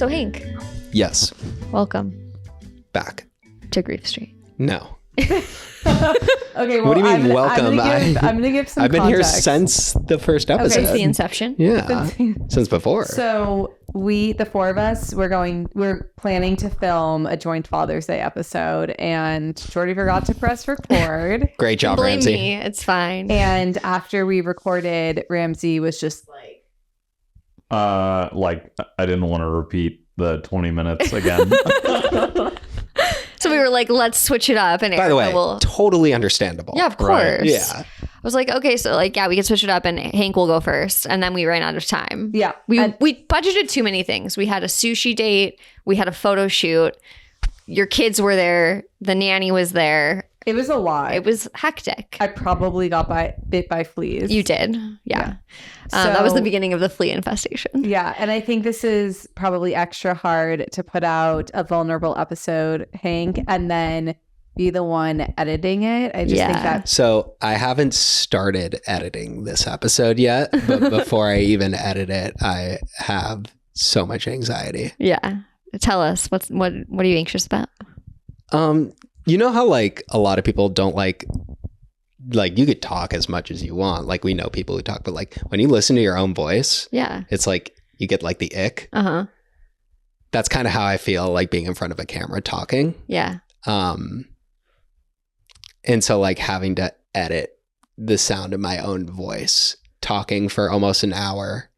So Hank, Yes. welcome Back. to Grief Street. No. Okay, well, What do you mean, welcome? I'm gonna give some I've been here context. since the first episode. Since the inception. Yeah. Since before. So the four of us, we're planning to film a joint Father's Day episode, and Jordy forgot to press record. Great job, Blame Ramsey. me. It's fine. And after we recorded, Ramsey was just I didn't want to repeat the 20 minutes again. So we were like, let's switch it up. And By the way, Erica will... totally understandable. Yeah, of course. Right. Yeah. I was like, okay, so like, yeah, we can switch it up and Hank will go first. And then we ran out of time. Yeah. We budgeted too many things. We had a sushi date. We had a photo shoot. Your kids were there. The nanny was there. It was a lot. It was hectic. I probably got bit by fleas. You did. Yeah. That was the beginning of the flea infestation. Yeah. And I think this is probably extra hard to put out a vulnerable episode, Hank, and then be the one editing it. I just think that. So I haven't started editing this episode yet, but before I even edit it, I have so much anxiety. Yeah. Tell us, what are you anxious about? You know how like a lot of people don't like you could talk as much as you want. Like we know people who talk, but like when you listen to your own voice, Yeah. it's like you get like the ick. Uh-huh. That's kind of how I feel like being in front of a camera talking. Yeah. And so like having to edit the sound of my own voice talking for almost an hour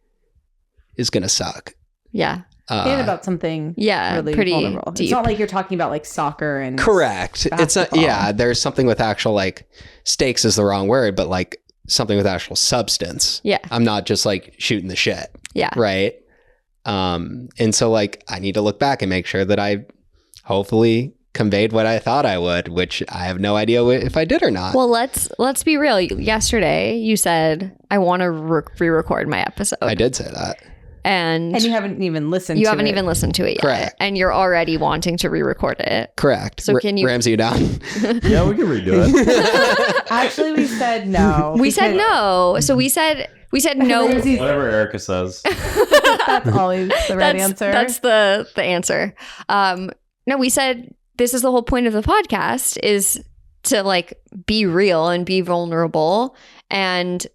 is going to suck. Yeah. And about something really pretty vulnerable. deep. It's not like you're talking about like soccer and correct. It's not, basketball. there's something with actual like stakes is the wrong word, but like something with actual substance. Yeah. I'm not just like shooting the shit. Yeah. Right. And so like I need to look back and make sure that I hopefully conveyed what I thought I would, which I have no idea if I did or not. Well, let's be real. Yesterday, you said, I want to re-record my episode. I did say that. And you haven't even listened to it. You haven't even listened to it yet. Correct. And you're already wanting to re-record it. Correct. So can you... Ramsey, you down? Yeah, we can redo it. Actually, we said no. We said no. So we said no. Whatever Erica says. That's always the right answer. That's the answer. No, we said this is the whole point of the podcast is to like be real and be vulnerable. And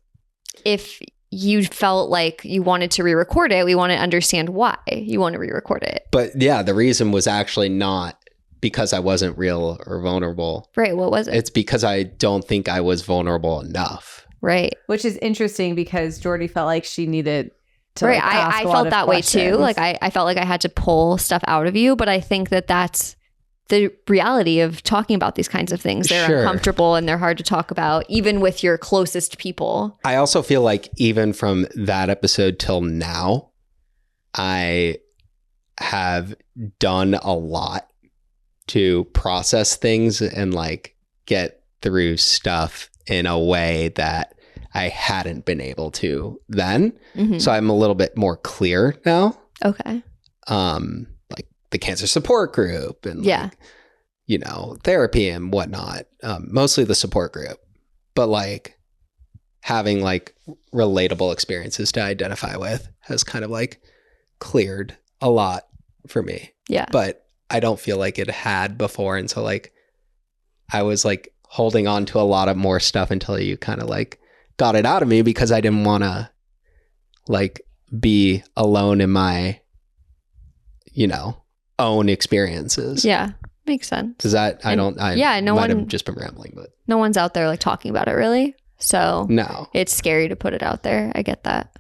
if you felt like you wanted to re-record it, we want to understand why you want to re-record it. But yeah, the reason was actually not because I wasn't real or vulnerable. Right. What was it? It's because I don't think I was vulnerable enough. Right. Which is interesting because Jordy felt like she needed to right. like, ask I a lot felt of that questions. way too. Like I felt like I had to pull stuff out of you, but I think that that's the reality of talking about these kinds of things. They're Sure. uncomfortable and they're hard to talk about, even with your closest people. I also feel like even from that episode till now, I have done a lot to process things and like get through stuff in a way that I hadn't been able to then. Mhm. So I'm a little bit more clear now. Okay. Like the cancer support group and like, you know, therapy and whatnot. Mostly the support group, but like having like relatable experiences to identify with has kind of like cleared a lot for me. Yeah. But I don't feel like it had before. And so like I was like holding on to a lot of more stuff until you kind of like got it out of me because I didn't want to like be alone in my, you know, own experiences. Yeah. Makes sense. Does that, I no might have one- just been rambling, but No one's out there like talking about it really. So no. it's scary to put it out there. I get that.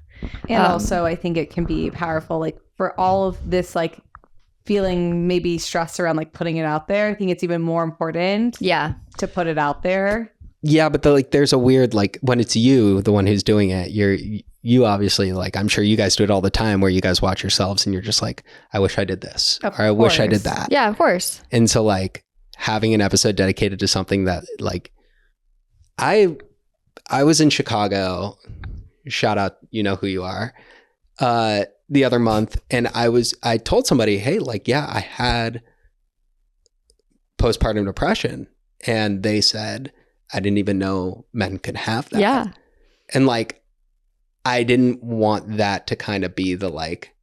And also, I think it can be powerful, like for all of this, like feeling maybe stress around like putting it out there. I think it's even more important Yeah. to put it out there. Yeah, but there's a weird, like when it's you, the one who's doing it, you obviously, like, I'm sure you guys do it all the time where you guys watch yourselves and you're just like, I wish I did this Of or I wish I course. did that. Yeah, of course. And so like having an episode dedicated to something that like I was in Chicago, shout out, you know who you are, the other month. And I told somebody, hey, like, yeah, I had postpartum depression. And they said, I didn't even know men could have that. Yeah. And like, I didn't want that to kind of be the like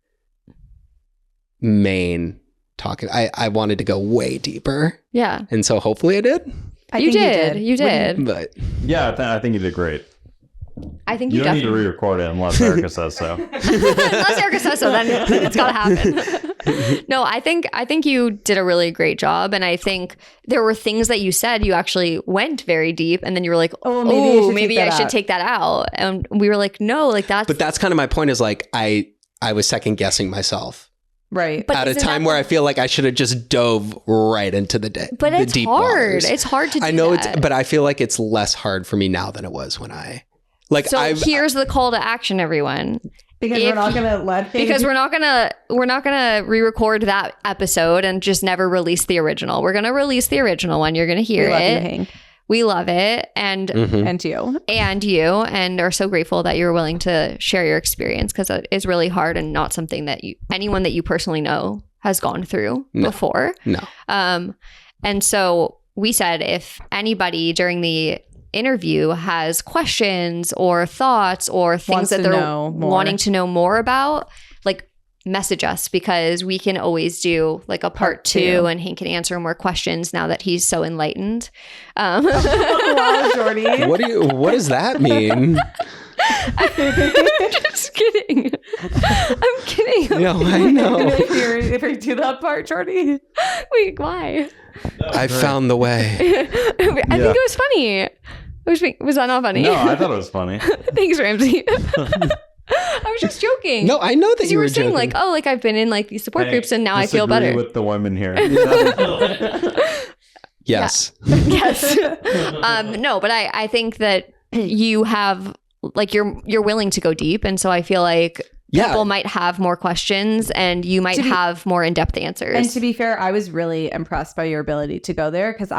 main talking. I wanted to go way deeper. Yeah. And so hopefully I did. You did. But Yeah, I think you did great. I think You you don't need to definitely. re-record it unless Erica says so. Unless Erica says so, then it's got to happen. No, I think you did a really great job. And I think there were things that you said, you actually went very deep. And then you were like, maybe I should take that out. And we were like, no, like that's. But that's kind of my point is like, I was second guessing myself. Right. But at a isn't time that where I feel like I should have just dove right into the But the it's deep hard. waters. It's hard to do I know that. but I feel like it's less hard for me now than it was when I like. So here's the call to action, everyone. Because we're not going to let him. Because we're not gonna re-record that episode and just never release the original. We're gonna release the original one. You're gonna hear We love you, it. Hank. We love it, and Mhm. And you. and are so grateful that you're willing to share your experience, because it is really hard and not something that anyone that you personally know has gone through before. No. And so we said if anybody during the interview has questions or thoughts or things Wants that to they're know more. wanting to know more about, like message us, because we can always do like a part two and Hank can answer more questions now that he's so enlightened. Wow, Jordy. What does that mean? Just kidding. I'm kidding. No, I know. if you do that part, Jordy. Wait, why? I found the way. I think it was funny. Was that not funny? No, I thought it was funny. Thanks, Ramsey. I was just joking. No, I know that Because you you were were saying joking. like, oh, like I've been in like these support groups and now I feel Disagree better. with the women here. Yes. Yes. No, but I think that you have like you're willing to go deep, and so I feel like people might have more questions and you might have more in-depth answers. And to be fair, I was really impressed by your ability to go there, because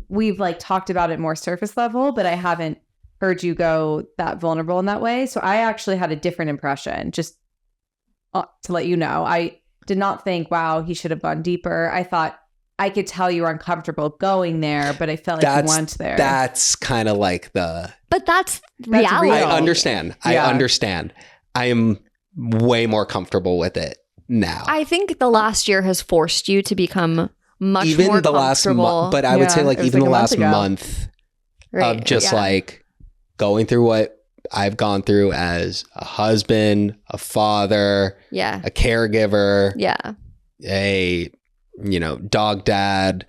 we've like talked about it more surface level, but I haven't heard you go that vulnerable in that way. So I actually had a different impression, just to let you know. I did not think, wow, he should have gone deeper. I thought I could tell you were uncomfortable going there, but I felt like you went there. That's kind of like the... But that's reality. real. I understand. Yeah. I understand. I am way more comfortable with it now. I think the last year has forced you to become much even more the last comfortable. month, but I would say like it was even like the a month last ago. month Right, of just yeah. like going through what I've gone through as a husband, a father, Yeah. a caregiver, Yeah. a dog dad.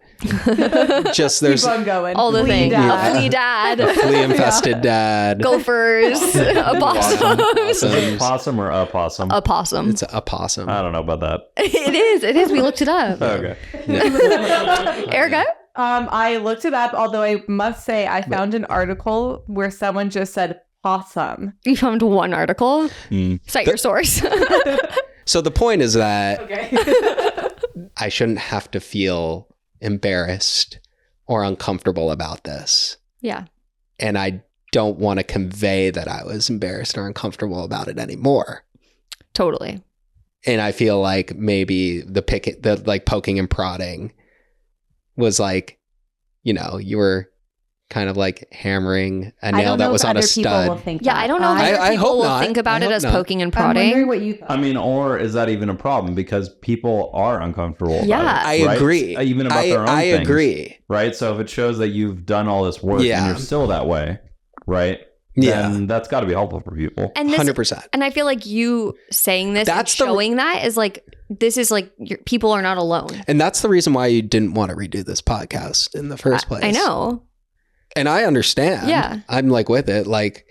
Just there's Keep on going. All the Flea things. dad. A flea dad. a flea infested dad. Gophers. Opossums. Is it possum or a possum? A possum. It's a possum. I don't know about that. It is. We looked it up. Okay. Erica? I looked it up, although I must say I found an article where someone just said possum. You found one article. Cite your source. So the point is that Okay. I shouldn't have to feel embarrassed or uncomfortable about this. Yeah. And I don't want to convey that I was embarrassed or uncomfortable about it anymore. Totally. And I feel like maybe the like poking and prodding was like, you were kind of like hammering a nail that was on a stud. Yeah, I don't know if I other people hope will not. think about I it hope as not. poking and I'm wondering prodding. what you thought. I mean, or is that even a problem? Because people are uncomfortable about Yeah. it, I right? agree. Even about their own I things, agree. right? So if it shows that you've done all this work Yeah. and you're still that way, right? Yeah. Then that's got to be helpful for people. And this, 100%. and I feel like you saying this That's and showing that is like, this is like, people are not alone. And that's the reason why you didn't want to redo this podcast in the first place. I know. And I understand. Yeah. I'm like with it. Like,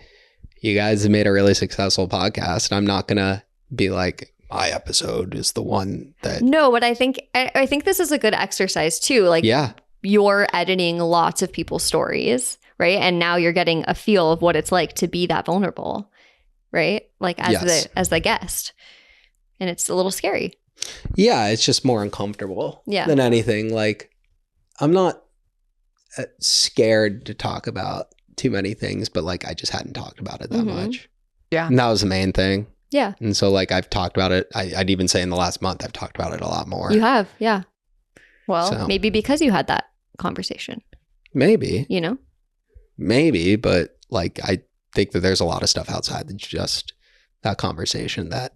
you guys have made a really successful podcast. I'm not going to be like, my episode is the one that. No, but I think this is a good exercise too. Like, Yeah. you're editing lots of people's stories, right? And now you're getting a feel of what it's like to be that vulnerable, right? Like as the guest. And it's a little scary. Yeah. It's just more uncomfortable than anything. Like, I'm not scared to talk about too many things, but like I just hadn't talked about it that much. Yeah. And that was the main thing. Yeah. And so like I've talked about it. I'd even say in the last month, I've talked about it a lot more. You have. Yeah. Well, So- Maybe because you had that conversation, Maybe, but like I think that there's a lot of stuff outside than just that conversation that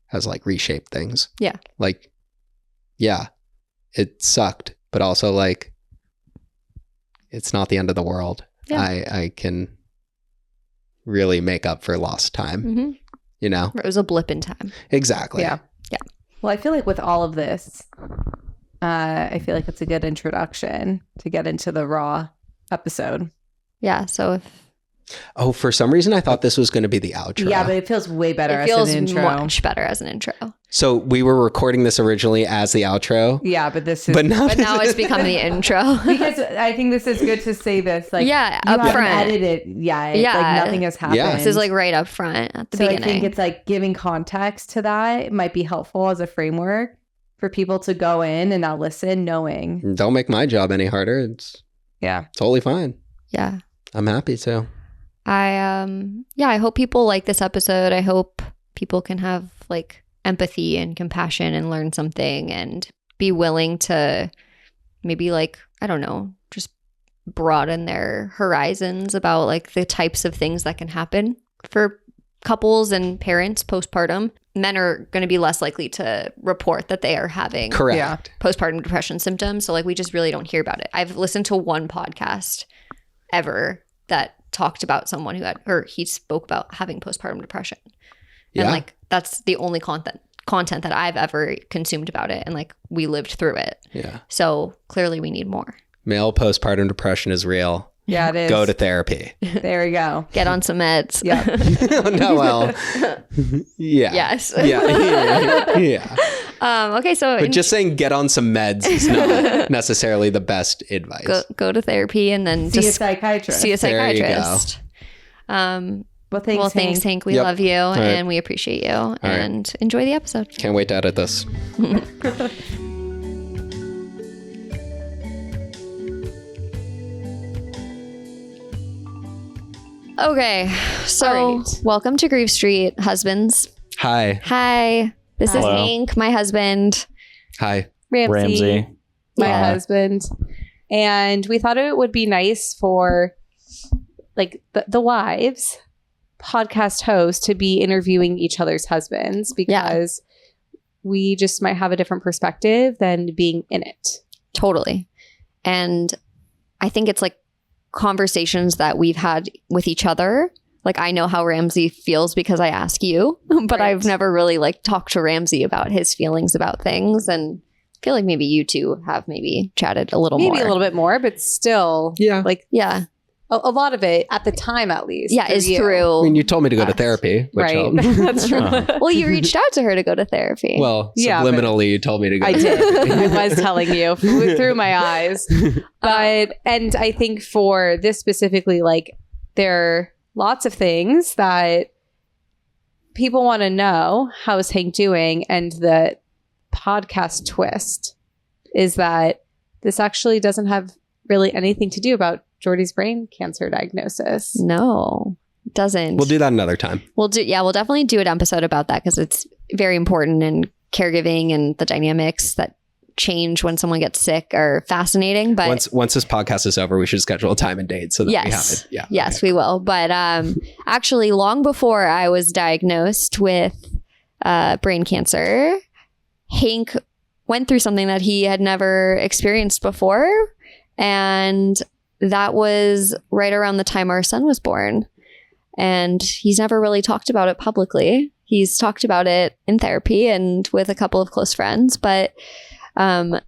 has like reshaped things. Yeah. Like yeah, it sucked, but also like, it's not the end of the world. Yeah. I can really make up for lost time, Mm-hmm. you know? It was a blip in time. Exactly. Yeah. Well, I feel like with all of this, I feel like it's a good introduction to get into the raw episode. Yeah. So if Oh, for some reason, I thought this was going to be the outro. Yeah, but it feels way better it feels as an intro. much better as an intro. So we were recording this originally as the outro, Yeah, but this is but now, But now it's become the intro. because I think this is good to say this. Like, Yeah, you up haven't front. edited. Yeah, Yeah. like nothing has happened. Yeah. This is like right up front at the so beginning. I think it's like giving context to that might be helpful as a framework for people to go in and now listen, knowing. don't make my job any harder. It's Yeah. totally fine. yeah. I'm happy to. I hope people like this episode. I hope people can have like empathy and compassion and learn something and be willing to maybe like, I don't know, just broaden their horizons about like the types of things that can happen for couples and parents postpartum. Men are going to be less likely to report that they are having Correct. Yeah. postpartum depression symptoms. So like we just really don't hear about it. I've listened to one podcast ever that talked about someone who had, or he spoke about having postpartum depression. And Yeah. like that's the only content that I've ever consumed about it. And like we lived through it. Yeah. So clearly we need more. Male postpartum depression is real. Yeah, it is. Go to therapy. There we go. Get on some meds. Yeah. No, well, yeah. Yes. Yeah. Okay. So But just saying get on some meds is not necessarily the best advice. go to therapy and then See a just psychiatrist. see a There you go. psychiatrist. Well, thanks, Thanks, Hank. We Yep. love you right. and we appreciate you. And enjoy the episode. Can't wait to edit this. Okay. So All right. welcome to Grief Street, husbands. Hi. Hi. This is Hello. Hank, my husband. Hi. Ramsey. my Yeah. husband. And we thought it would be nice for like the wives podcast hosts to be interviewing each other's husbands because we just might have a different perspective than being in it. Totally. And I think it's like conversations that we've had with each other. Like I know how Ramsey feels because I ask you, but Right. I've never really like talked to Ramsey about his feelings about things. And I feel like maybe you two have maybe chatted a little more. Maybe a little bit more, but still, Yeah. like Yeah. a lot of it at the time, at least. Yeah. for Is you. I through. mean, you told me to go to Us. therapy, which Right. helped. That's true. Well, you reached out to her to go to therapy. Well, Yeah, but- subliminally, you told me to go I to did. therapy. I was telling you through my eyes. But, and I think for this specifically, like, there are lots of things that people want to know. How is Hank doing? And the podcast twist is that this actually doesn't have really anything to do about Jordy's brain cancer diagnosis. No, it doesn't. We'll do that another time. We'll definitely do an episode about that because it's very important, and caregiving and the dynamics that change when someone gets sick are fascinating. But Once this podcast is over, we should schedule a time and date so that we have yes, it. Yeah. yes, we will. But actually, long before I was diagnosed with brain cancer, Hank went through something that he had never experienced before, and that was right around the time our son was born. And he's never really talked about it publicly. He's talked about it in therapy and with a couple of close friends. But I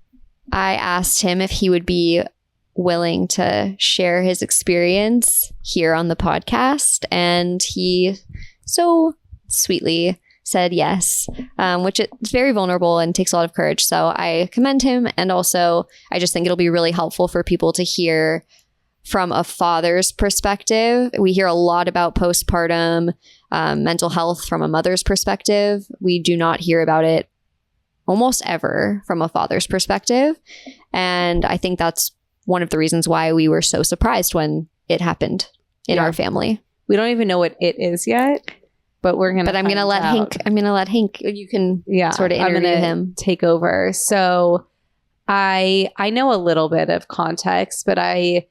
asked him if he would be willing to share his experience here on the podcast. And he so sweetly said yes, which is very vulnerable and takes a lot of courage. So I commend him. And also, I just think it'll be really helpful for people to hear from a father's perspective. We hear a lot about postpartum mental health from a mother's perspective. We do not hear about it almost ever from a father's perspective. And I think that's one of the reasons why we were so surprised when it happened in our family. We don't even know what it is yet, but we're gonna. But I'm gonna let Hank. You can sort of interview him. Take over. So I know a little bit of context, but I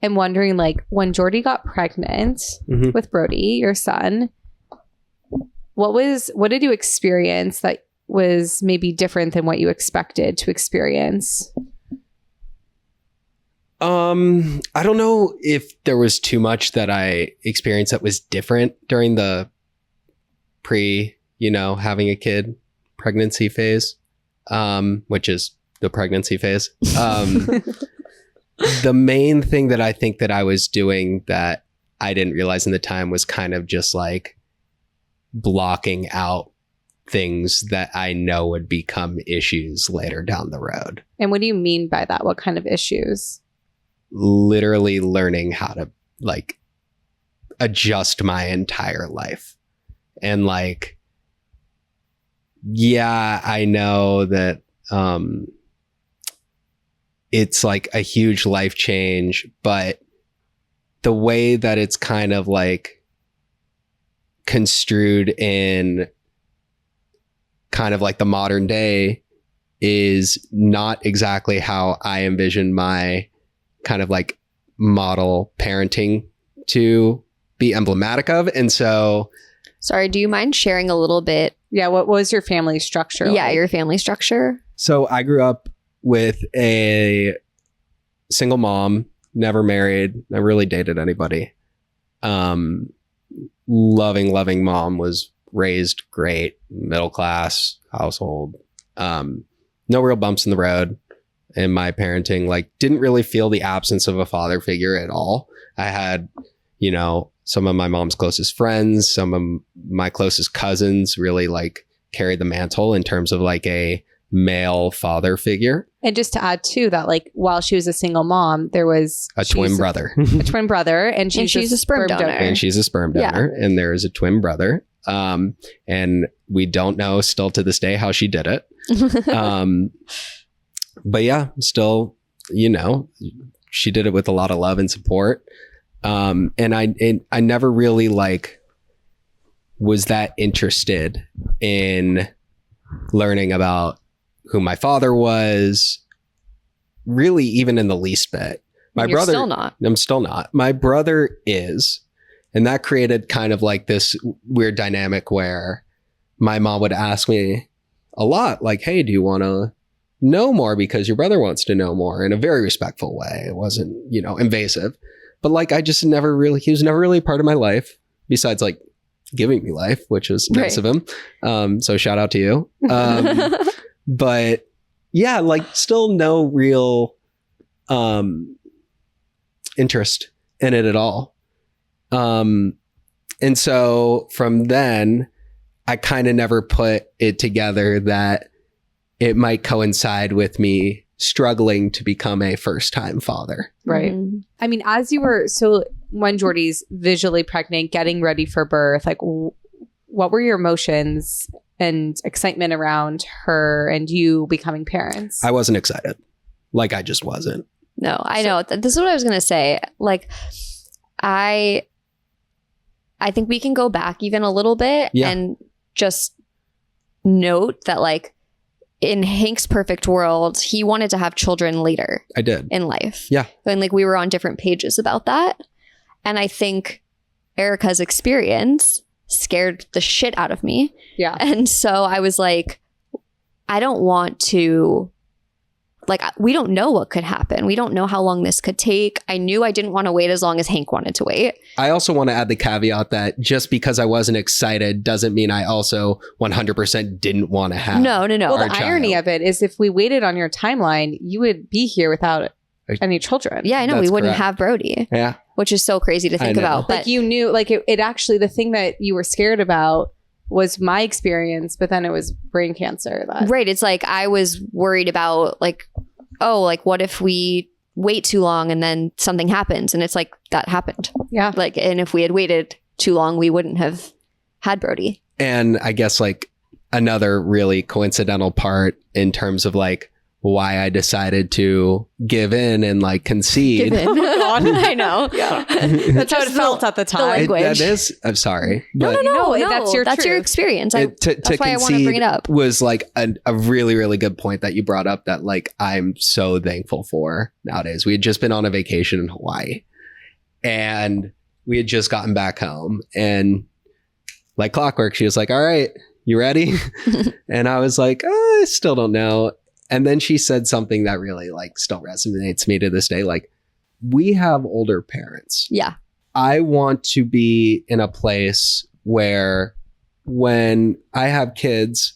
am wondering, like, when Jordy got pregnant with Brody, your son, what did you experience that was maybe different than what you expected to experience? I don't know if there was too much that I experienced that was different during the having a kid pregnancy phase, which is the pregnancy phase. The main thing that I think that I was doing that I didn't realize in the time was kind of just like blocking out things that I know would become issues later down the road. And what do you mean by that? What kind of issues? Literally learning how to like adjust my entire life. And like, yeah, I know that it's like a huge life change, but the way that it's kind of like construed in kind of like the modern day is not exactly how I envision my kind of like model parenting to be emblematic of. And so, sorry, do you mind sharing a little bit? Yeah, what was your family structure? Yeah, like? your family structure. So I grew up with a single mom, never married, never really dated anybody. Loving mom, was raised great, middle class household. No real bumps in the road in my parenting. Like, didn't really feel the absence of a father figure at all. I had, some of my mom's closest friends, some of my closest cousins really like carried the mantle in terms of like a male father figure. And just to add to that, like while she was a single mom, there was a twin brother, and she's a sperm donor. And she's a sperm donor, and there is a twin brother. And we don't know still to this day how she did it. But yeah, still, she did it with a lot of love and support. And I never really like was that interested in learning about who my father was, really, even in the least bit. My brother, still not. I'm still not. My brother is, and that created kind of like this weird dynamic where my mom would ask me a lot, like, "Hey, do you want to know more because your brother wants to know more?" In a very respectful way. It wasn't, invasive, but like he was never really a part of my life besides like giving me life, which was nice of him. So shout out to you. But yeah, like still no real interest in it at all. And so from then I kind of never put it together that it might coincide with me struggling to become a first-time father. Right. Mm-hmm. I mean, as you were, so when Jordy's visually pregnant, getting ready for birth, like what were your emotions and excitement around her and you becoming parents? I wasn't excited. Like I just wasn't. No, I know. This is what I was going to say. Like I think we can go back even a little bit and just note that like in Hank's perfect world, he wanted to have children later. I did. In life. Yeah. And like we were on different pages about that. And I think Erica's experience scared the shit out of me. Yeah. And so I was like, I don't want to, like, we don't know what could happen. We don't know how long this could take. I knew I didn't want to wait as long as Hank wanted to wait. I also want to add the caveat that just because I wasn't excited doesn't mean I also 100% didn't want to have. No. Well, the irony of it is if we waited on your timeline, you would be here without any children. Yeah, I know. We wouldn't have Brody. Yeah. Which is so crazy to think about. But like you knew, like it actually, the thing that you were scared about was my experience, but then it was brain cancer. Right. It's like I was worried about like, oh, like what if we wait too long and then something happens? And it's like that happened. Yeah. Like, and if we had waited too long, we wouldn't have had Brody. And I guess like another really coincidental part in terms of like why I decided to give in and like concede. Give in. Oh God. I know. Yeah. That's how it felt at the time. language. That is, I'm sorry. But No, that's your experience. That's why I want to bring it up. Was like a really, really good point that you brought up that like I'm so thankful for nowadays. We had just been on a vacation in Hawaii and we had just gotten back home and like clockwork, she was like, "All right, you ready? And I was like, I still don't know. And then she said something that really like still resonates me to this day. Like, we have older parents. Yeah. I want to be in a place where when I have kids,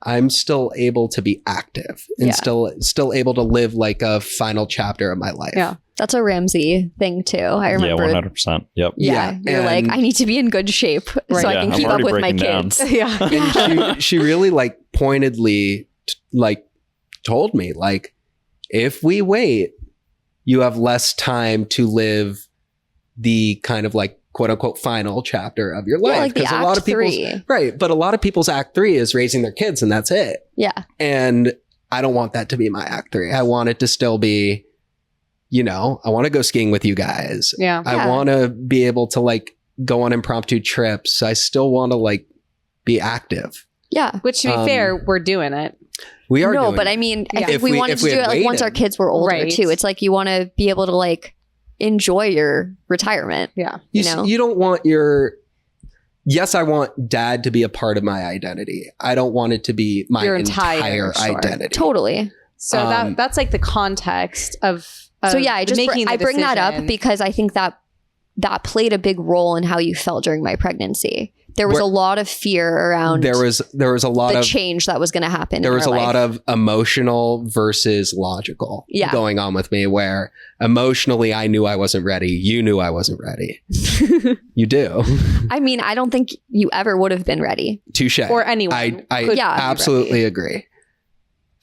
I'm still able to be active and still able to live like a final chapter of my life. Yeah. That's a Ramsey thing too. I remember. Yeah, 100%. Yep. Yeah. You're like, I need to be in good shape so I can I'm keep up already with my breaking down. kids. Yeah. And she really like pointedly like told me like, if we wait, you have less time to live the kind of like quote unquote final chapter of your life. Like the a lot of people's 3. right. But a lot of people's act 3 is raising their kids and that's it. Yeah. And I don't want that to be my act 3. I want it to still be, you know, I want to go skiing with you guys. Yeah. I want to be able to like go on impromptu trips. I still want to like be active. Yeah. Which, to be fair, we're doing it. We are. No, but I mean, I think we wanted to do it like once our kids were older too. It's like you want to be able to like enjoy your retirement. Yeah. You know, you don't want your. Yes, I want dad to be a part of my identity. I don't want it to be my entire identity. Totally. So that's like the context of. So yeah, I bring that up because I think that played a big role in how you felt during my pregnancy. There was a lot of fear around. There was a lot of change that was going to happen. There was a lot of emotional versus logical going on with me, where emotionally I knew I wasn't ready. You knew I wasn't ready. You do. I mean, I don't think you ever would have been ready. Touche. Or anyone. I absolutely agree.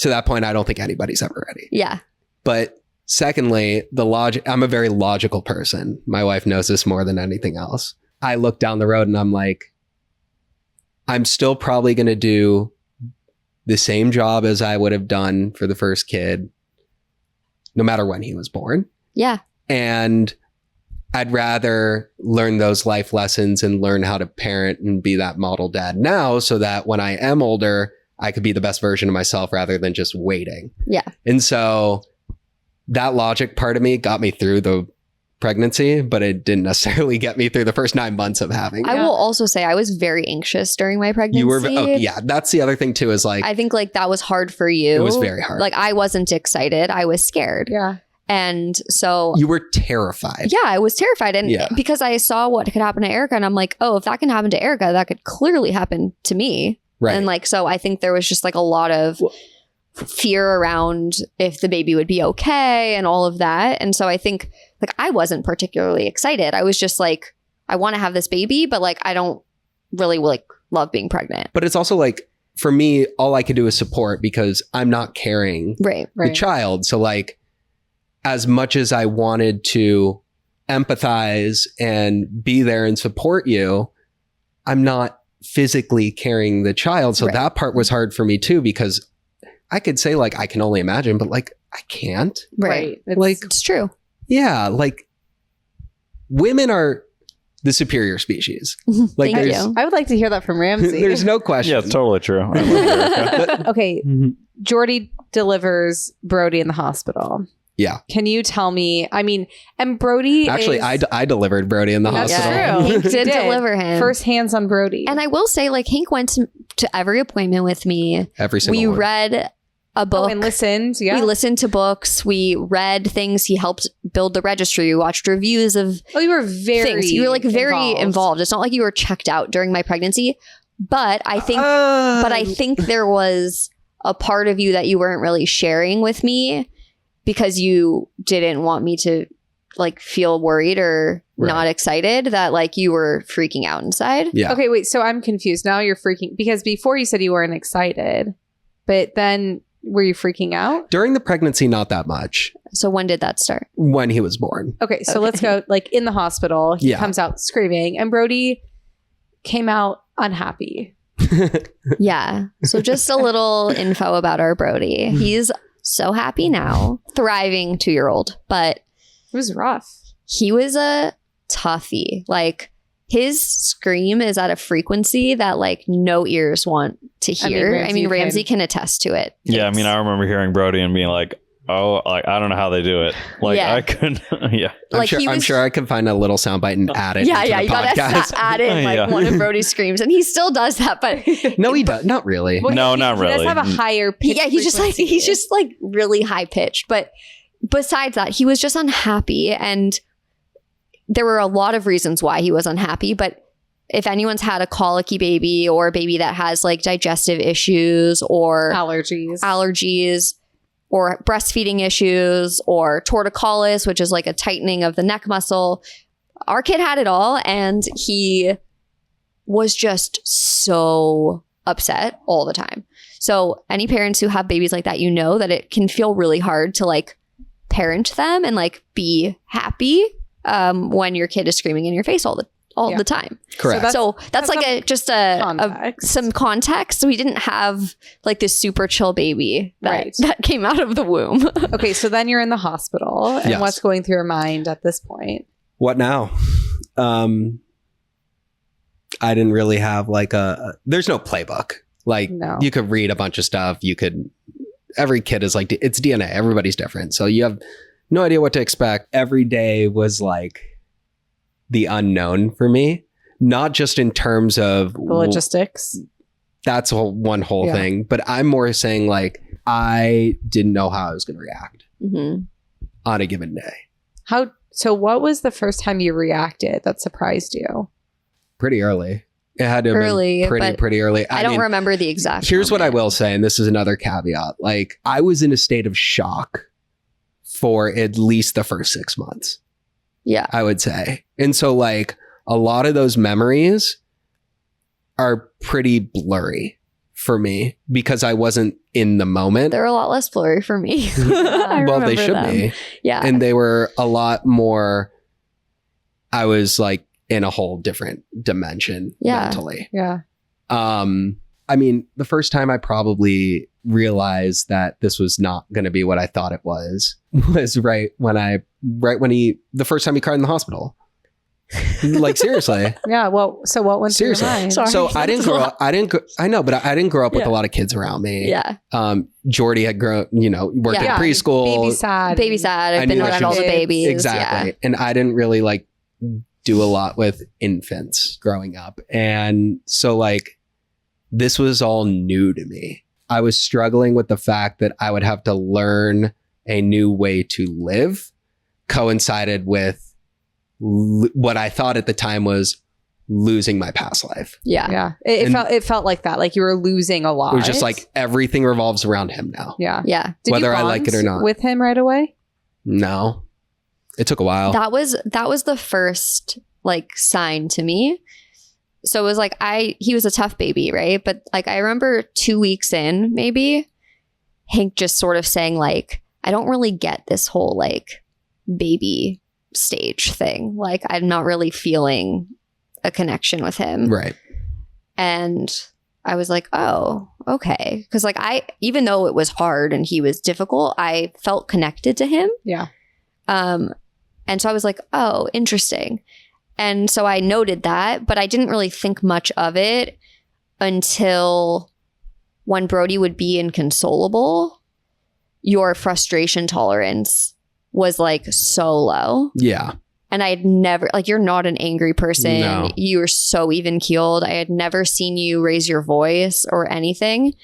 To that point, I don't think anybody's ever ready. Yeah. But secondly, I'm a very logical person. My wife knows this more than anything else. I look down the road and I'm like, I'm still probably going to do the same job as I would have done for the first kid, no matter when he was born. Yeah. And I'd rather learn those life lessons and learn how to parent and be that model dad now so that when I am older, I could be the best version of myself rather than just waiting. Yeah. And so that logic part of me got me through the pregnancy, but it didn't necessarily get me through the first 9 months of having it. I will also say I was very anxious during my pregnancy. You were, yeah, that's the other thing too, is like, I think like that was hard for you. It was very hard. Like I wasn't excited. I was scared. Yeah. And so you were terrified. Yeah, I was terrified. And because I saw what could happen to Erica and I'm like, oh, if that can happen to Erica, that could clearly happen to me. Right. And like, so I think there was just like a lot of fear around if the baby would be okay and all of that. And so I think like I wasn't particularly excited. I was just like, I want to have this baby, but like I don't really like love being pregnant. But it's also like, for me, all I could do is support because I'm not carrying the child. So like, as much as I wanted to empathize and be there and support you, I'm not physically carrying the child. So that part was hard for me too, because I could say like, I can only imagine, but like, I can't. Right. It's true. Yeah. Like women are the superior species. Like Thank you. I would like to hear that from Ramsey. There's no question. Yeah, it's totally true. I love Erica. Okay. Jordy delivers Brody in the hospital. Yeah. Can you tell me, I mean, and Brody actually, I delivered Brody in the hospital. That's true. Hank did deliver him. First hands on Brody. And I will say, like, Hank went to every appointment with me. Every single one. We read a book. And listened. Yeah. We listened to books. We read things. He helped build the registry. We watched reviews of you were very things. You were like very involved. It's not like you were checked out during my pregnancy. But I think there was a part of you that you weren't really sharing with me, because you didn't want me to like feel worried or not excited, that like you were freaking out inside. Yeah. Okay, wait. So I'm confused. Now you're freaking, because before you said you weren't excited, but then were you freaking out? During the pregnancy, not that much. So when did that start? When he was born. Okay, so let's go like in the hospital. He comes out screaming and Brody came out unhappy. Yeah. So just a little info about our Brody. He's so happy now, thriving 2-year-old, but it was rough. He was a toughie. Like his scream is at a frequency that like no ears want to hear. I mean, Ramsey can attest to it. Yeah, I mean, I remember hearing Brody and being like, oh, like I don't know how they do it. Like Yeah. I couldn't. Yeah. I'm sure I can find a little soundbite and add it. Yeah, into yeah, the you gotta podcast. add in like Yeah. one of Brody's screams, and he still does that. But No, he does not really. Well, No, he not He does really. have a higher pitch. yeah, he's just like really high pitched. But besides that, he was just unhappy, and there were a lot of reasons why he was unhappy. But if anyone's had a colicky baby or a baby that has like digestive issues or allergies or breastfeeding issues or torticollis, which is like a tightening of the neck muscle, our kid had it all, and he was just so upset all the time. So any parents who have babies like that, you know that it can feel really hard to like parent them and like be happy when your kid is screaming in your face all the time. Correct. So that's like context. some context. We didn't have like this super chill baby Right. that came out of the womb. Okay, so then you're in the hospital, and Yes. what's going through your mind at this point? What now? I didn't really have like there's no playbook. Like No. you could read a bunch of stuff. Every kid is like, it's DNA. Everybody's different. So you have no idea what to expect. Every day was like the unknown for me, not just in terms of The logistics. that's one whole Yeah. thing, but I'm more saying like, I didn't know how I was going to react Mm-hmm. on a given day. So what was the first time you reacted that surprised you? Pretty early. It had to have Early, been but pretty early. I don't mean, remember the exact. Here's what I moment. will say, and this is another caveat. Like, I was in a state of shock for at least the first 6 months, Yeah. I would say. And so, like, a lot of those memories are pretty blurry for me because I wasn't in the moment. They're a lot less blurry for me. I Well, they remember should them. be. Yeah. And they were a lot more, I was like in a whole different dimension mentally. Yeah. I mean, the first time I probably realized that this was not going to be what I thought it was the first time he cried in the hospital. Like, seriously. Yeah. Well, so what went through your Seriously. mind? Sorry. So I didn't grow up. I know, but I didn't grow up with Yeah. a lot of kids around me. Yeah. Jordy had grown, worked Yeah. in preschool. Baby sad. Baby sad. I I've been knew that around she all the was- babies. Exactly. Yeah. And I didn't really like do a lot with infants growing up. And so like this was all new to me. I was struggling with the fact that I would have to learn a new way to live, coincided with what I thought at the time was losing my past life. Yeah. Yeah. And- It felt like that. Like you were losing a lot. It was just like everything revolves around him now. Yeah. Yeah. Did you Whether I like it or bond not. with him right away? No. It took a while. That was the first like sign to me. So it was like he was a tough baby, right? But like I remember 2 weeks in, maybe Hank just sort of saying like, I don't really get this whole like baby stage thing. Like I'm not really feeling a connection with him. Right. And I was like, oh, okay. Because like even though it was hard and he was difficult, I felt connected to him. Yeah. And so I was like, oh, interesting. And so I noted that, but I didn't really think much of it until when Brody would be inconsolable, your frustration tolerance was like so low. Yeah. And I had never, like, you're not an angry person. No. You were so even keeled. I had never seen you raise your voice or anything.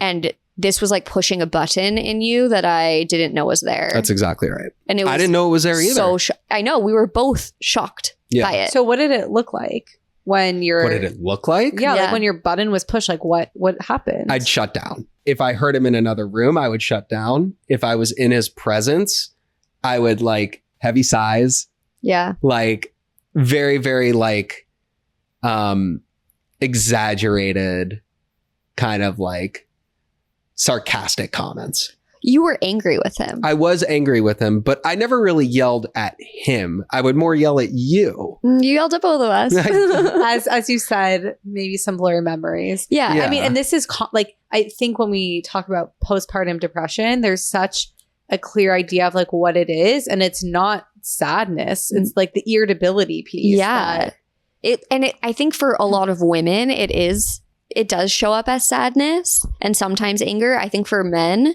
And this was like pushing a button in you that I didn't know was there. That's exactly right. And it was I didn't know it was there either. so I know, we were both shocked by it. So what did it look like when you're What did it look like? Yeah, Yeah. like when your button was pushed, like what happened? I'd shut down. If I heard him in another room, I would shut down. If I was in his presence, I would like heavy sighs, Yeah. like very, very like exaggerated kind of like sarcastic comments. You were angry with him. I was angry with him, but I never really yelled at him. I would more yell at you. You yelled at both of us. as you said, maybe some blurry memories. Yeah. Yeah. I mean, and this is like, I think when we talk about postpartum depression, there's such a clear idea of like what it is, and it's not sadness. It's like the irritability piece. Yeah. I think for a lot of women, it does show up as sadness and sometimes anger. I think for men,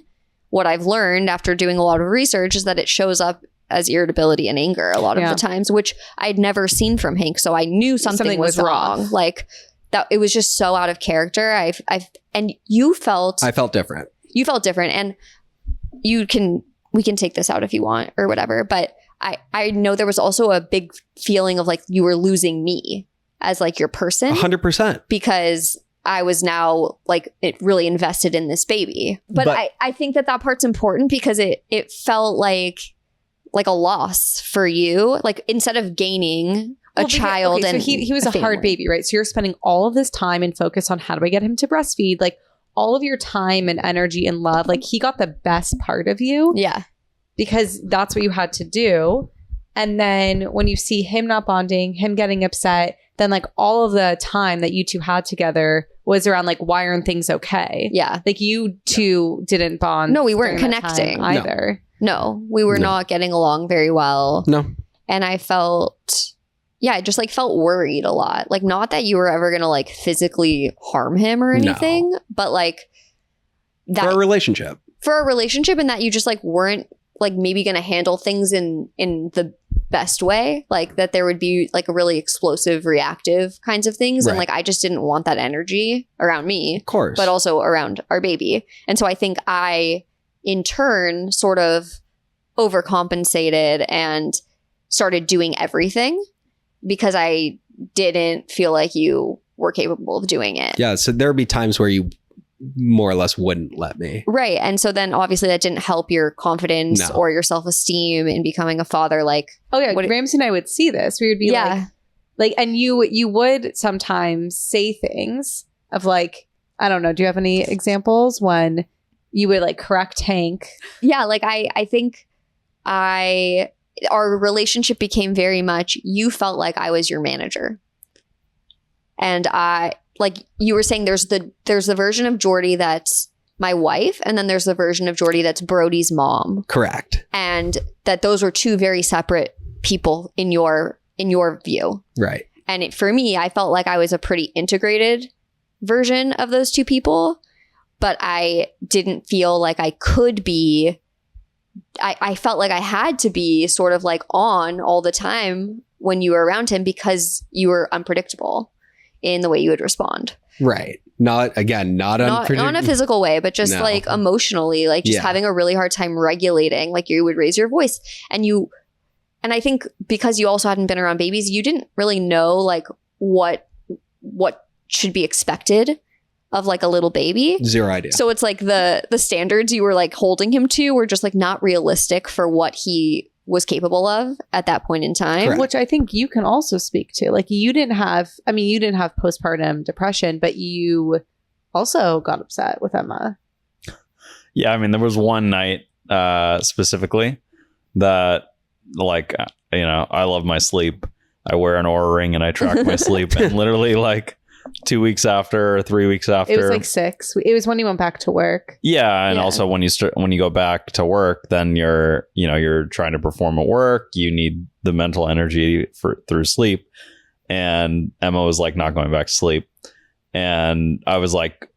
what I've learned after doing a lot of research is that it shows up as irritability and anger a lot of the times, which I'd never seen from Hank. So I knew something was wrong. Like that, it was just so out of character. And you felt, I felt different. You felt different, and we can take this out if you want or whatever. But I know there was also a big feeling of like you were losing me as like your person. 100%. Because I was now like it really invested in this baby. But I think that part's important because it felt like a loss for you. Like instead of gaining a child. Okay, and so he was a hard baby, right? So you're spending all of this time and focus on how do I get him to breastfeed? Like all of your time and energy and love, like he got the best part of you. Yeah. Because that's what you had to do. And then when you see him not bonding, him getting upset, then like all of the time that you two had together was around like, why aren't things okay? Yeah. Like you two didn't bond. No, we weren't connecting either. No, we were not getting along very well. No. And I felt, I just like felt worried a lot. Like not that you were ever going to like physically harm him or anything, but like that. For a relationship. And that you just like weren't like maybe going to handle things in the best way, like that there would be like a really explosive reactive kinds of things. And like I just didn't want that energy around me, of course, but also around our baby. And so I think I in turn sort of overcompensated and started doing everything because I didn't feel like you were capable of doing it. Yeah, so there'd be times where you more or less wouldn't let me. Right. And so then obviously that didn't help your confidence or your self-esteem in becoming a father. Like, oh yeah, Ramsey and I would see this. We would be like, and you would sometimes say things of like, I don't know. Do you have any examples when you would like correct Hank? Yeah. Like I think our relationship became very much, you felt like I was your manager. And like you were saying, there's the version of Jordy that's my wife, and then there's the version of Jordy that's Brody's mom. Correct. And that those were two very separate people in your view. Right. And for me, I felt like I was a pretty integrated version of those two people, but I didn't feel like I could be. I felt like I had to be sort of like on all the time when you were around him because you were unpredictable in the way you would respond. Right. Not in a physical way, but just like emotionally, like just having a really hard time regulating, like you would raise your voice and I think because you also hadn't been around babies, you didn't really know like what should be expected of like a little baby. Zero idea. So it's like the standards you were like holding him to were just like not realistic for what he was capable of at that point in time. Correct. Which I think you can also speak to. Like you didn't have postpartum depression, but you also got upset with Emma. Yeah, I mean, there was one night specifically that like, I love my sleep. I wear an Oura ring and I track my sleep. And literally like 2 weeks after or 3 weeks after, it was like 6. It was when you went back to work. Yeah, and also when you go back to work, then you're trying to perform at work. You need the mental energy through sleep. And Emma was like not going back to sleep, and I was like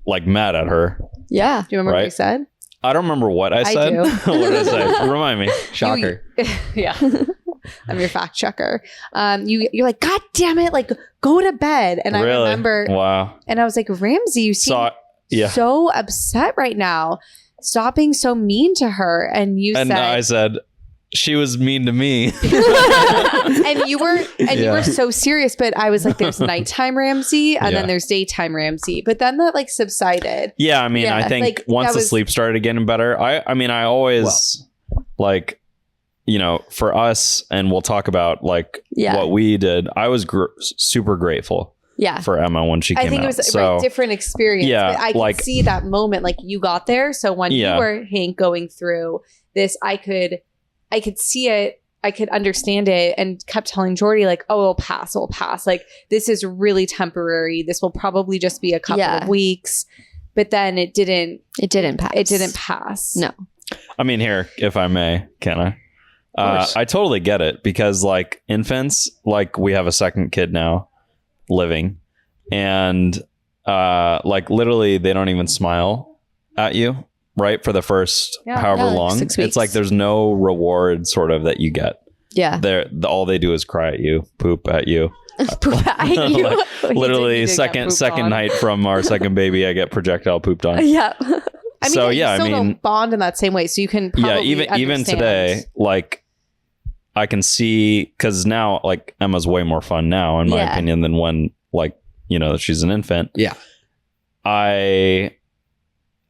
mad at her. Yeah, do you remember what you said? I don't remember what I said. Do. What did I say? Remind me. Shocker. Yeah. I'm your fact checker. You're like, God damn it, like go to bed. And really? I remember, wow. And I was like, Ramsey, you seem so upset right now. Stop being so mean to her. And I said, she was mean to me. and you were so serious, but I was like, there's nighttime Ramsey and then there's daytime Ramsey. But then that like subsided. Yeah, I mean, I think like, once the sleep started getting better, I always like, for us, and we'll talk about like what we did. I was super grateful for Emma when she came out. I think it was a different experience. Yeah, but I could see that moment, like you got there. So when you were, Hank, going through this, I could see it. I could understand it, and kept telling Jordy like, oh, it'll pass. Like this is really temporary. This will probably just be a couple of weeks. But then it didn't pass. It didn't pass. No. I mean, here, if I may, can I? I totally get it, because like infants, like we have a second kid now living, and like literally they don't even smile at you right? For the first however like long. 6 It's weeks. like there's no reward sort of that you get. Yeah. All they do is cry at you, poop at you. You. Literally did get second pooped on. night from our second baby, I get projectile pooped on. Yeah. I mean, So, you yeah, I still mean- don't bond in that same way. So you can probably Even understand. today, like I can see, because now like Emma's way more fun now, in my Yeah. opinion, than when like, you know, she's an infant. Yeah.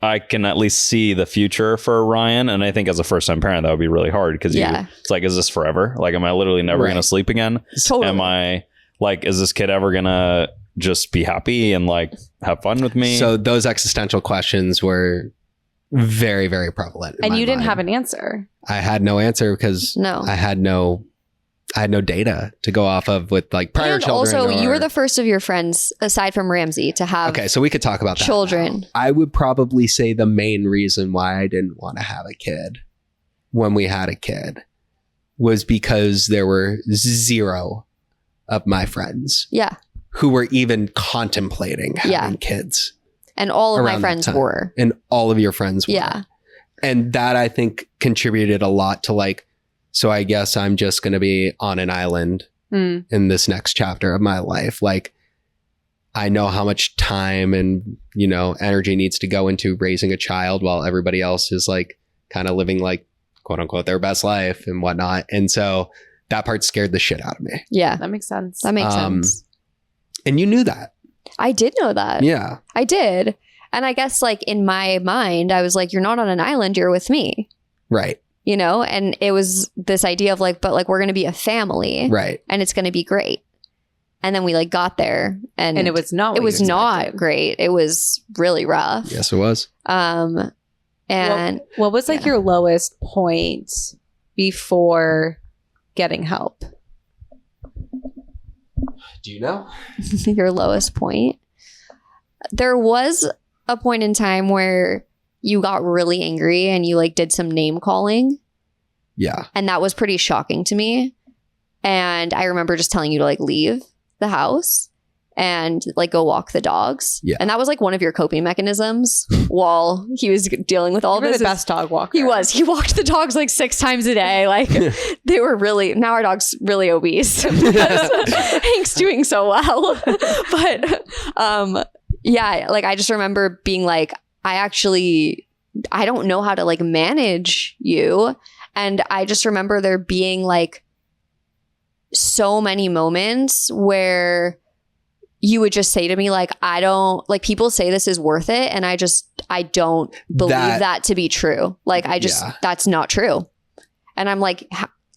I can at least see the future for Ryan, and I think as a first-time parent, that would be really hard because Yeah. it's like, is this forever? Like, am I literally never Right. going to sleep again? Totally. Am I like, is this kid ever gonna just be happy and like have fun with me? So those existential questions were very, very prevalent. in And my you didn't mind. have an answer. I had no answer because No. I had no data to go off of with like prior And children. also, you or- were the first of your friends, aside from Ramsey, to have Okay, so we could talk about that. children. now. I would probably say the main reason why I didn't want to have a kid when we had a kid was because there were zero of my friends Yeah. who were even contemplating having Yeah. kids. And all of my Around that friends time. were. And all of your friends were. Yeah. And that I think contributed a lot to like, so I guess I'm just going to be on an island Mm. in this next chapter of my life. Like, I know how much time and, you know, energy needs to go into raising a child while everybody else is like kind of living like quote unquote their best life and whatnot. And so that part scared the shit out of me. Yeah. That makes sense. That makes Um, sense. And you knew that. I did know that. Yeah. I did. And I guess like in my mind, I was like, you're not on an island, you're with me, Right. you know? And it was this idea of like, but like, we're going to be a family Right. and it's going to be great. And then we like got there and And it was not. it what was you not expected. great. It was really rough. Yes, it was. And What was like yeah. your lowest point before getting help? Do you know? your lowest point. There was a point in time where you got really angry and you like did some name calling, Yeah. and that was pretty shocking to me. And I remember just telling you to like leave the house and like go walk the dogs. Yeah. And that was like one of your coping mechanisms while he was dealing with all You were this. the best dog walker. He was. He walked the dogs like 6 times a day. Like they were really, now our dog's really obese because Hank's doing so well. But yeah, like I just remember being like, I don't know how to like manage you. And I just remember there being like so many moments where you would just say to me like, I don't like, people say this is worth it, and I don't believe that to be true. Like Yeah. that's not true. And I'm like,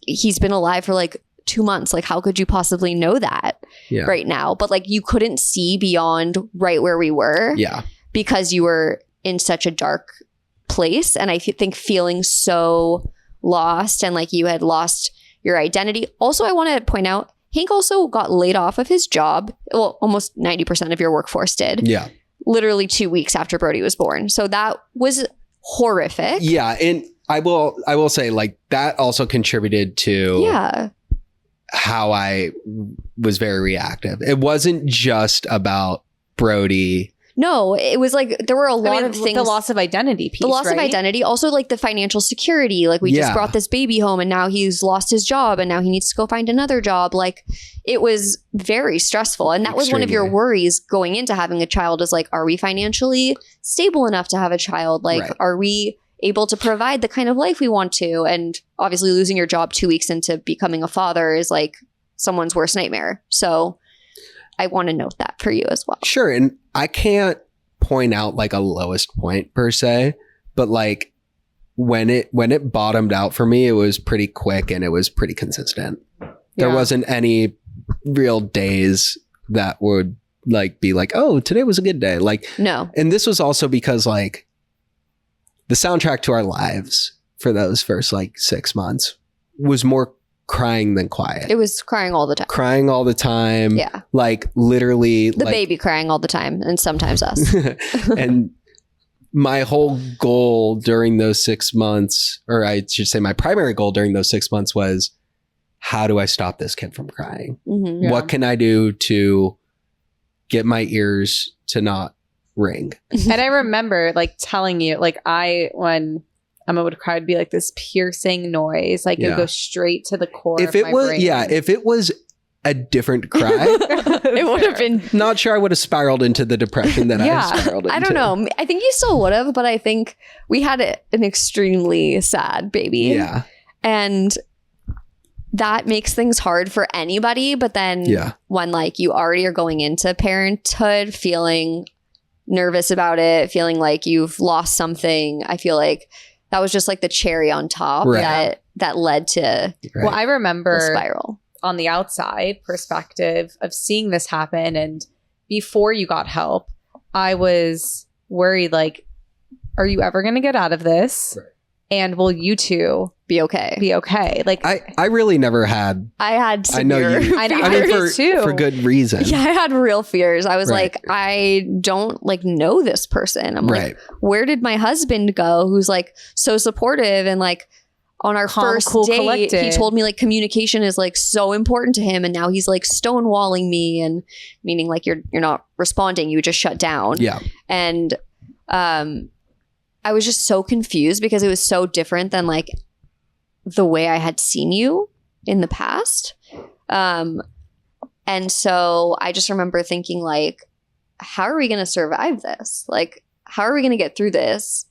he's been alive for like 2 months. Like how could you possibly know that Yeah. right now? But like you couldn't see beyond right where we were Yeah. because you were in such a dark place. And I think feeling so lost and like you had lost your identity. Also, I want to point out, Hank also got laid off of his job. Well, almost 90% of your workforce did. Yeah. Literally 2 weeks after Brody was born. So that was horrific. Yeah. And I will say like that also contributed to Yeah. how I was very reactive. It wasn't just about Brody. No, it was like there were a lot of things. The loss of identity piece. The loss of right? identity. Also, like the financial security. Like we just Yeah. brought this baby home and now he's lost his job and now he needs to go find another job. Like it was very stressful. And that was one of your Extremely. worries going into having a child is like, are we financially stable enough to have a child? Like, Right. are we able to provide the kind of life we want to? And obviously losing your job 2 weeks into becoming a father is like someone's worst nightmare. So I want to note that for you as well. Sure. And I can't point out like a lowest point per se, but like when it bottomed out for me, it was pretty quick and it was pretty consistent. There Yeah. wasn't any real days that would like be like, oh, today was a good day. Like, No. and this was also because like the soundtrack to our lives for those first like 6 months was more crying than quiet. It was crying all the time. Crying all the time. Yeah. Like literally The like, baby crying all the time and sometimes us. and my whole goal during those 6 months, or I should say my primary goal during those 6 months was, how do I stop this kid from crying? Mhm. Yeah. What can I do to get my ears to not ring. And I remember like telling you, like when Emma would cry, it'd be like this piercing noise. Like it would go straight to the core If of it my was, brain. if it was a different cry, It would have been. not sure I would have spiraled into the depression that Yeah. I spiraled into. I don't know. I think you still would have, but I think we had an extremely sad baby. Yeah. And that makes things hard for anybody. But then when like you already are going into parenthood feeling nervous about it, feeling like you've lost something, I feel like that was just like the cherry on top that led to Well, I the remember spiral. on the outside perspective of seeing this happen, and before you got help, I was worried, like, are you ever going to get out of this? Right. And will you two Be okay. be okay? Like, I really never had. I had I know severe you. I I mean, fears too. for good reason. Yeah, I had real fears. I was Right. like, I don't like know this person. I'm Right. like, where did my husband go? Who's like so supportive and like on our Calm, first cool, date, collected. he told me like communication is like so important to him, and now he's like stonewalling me, and meaning like you're not responding, you just shut down. Yeah. And I was just so confused because it was so different than like the way I had seen you in the past. And so I just remember thinking like, how are we going to survive this? Like, how are we going to get through this?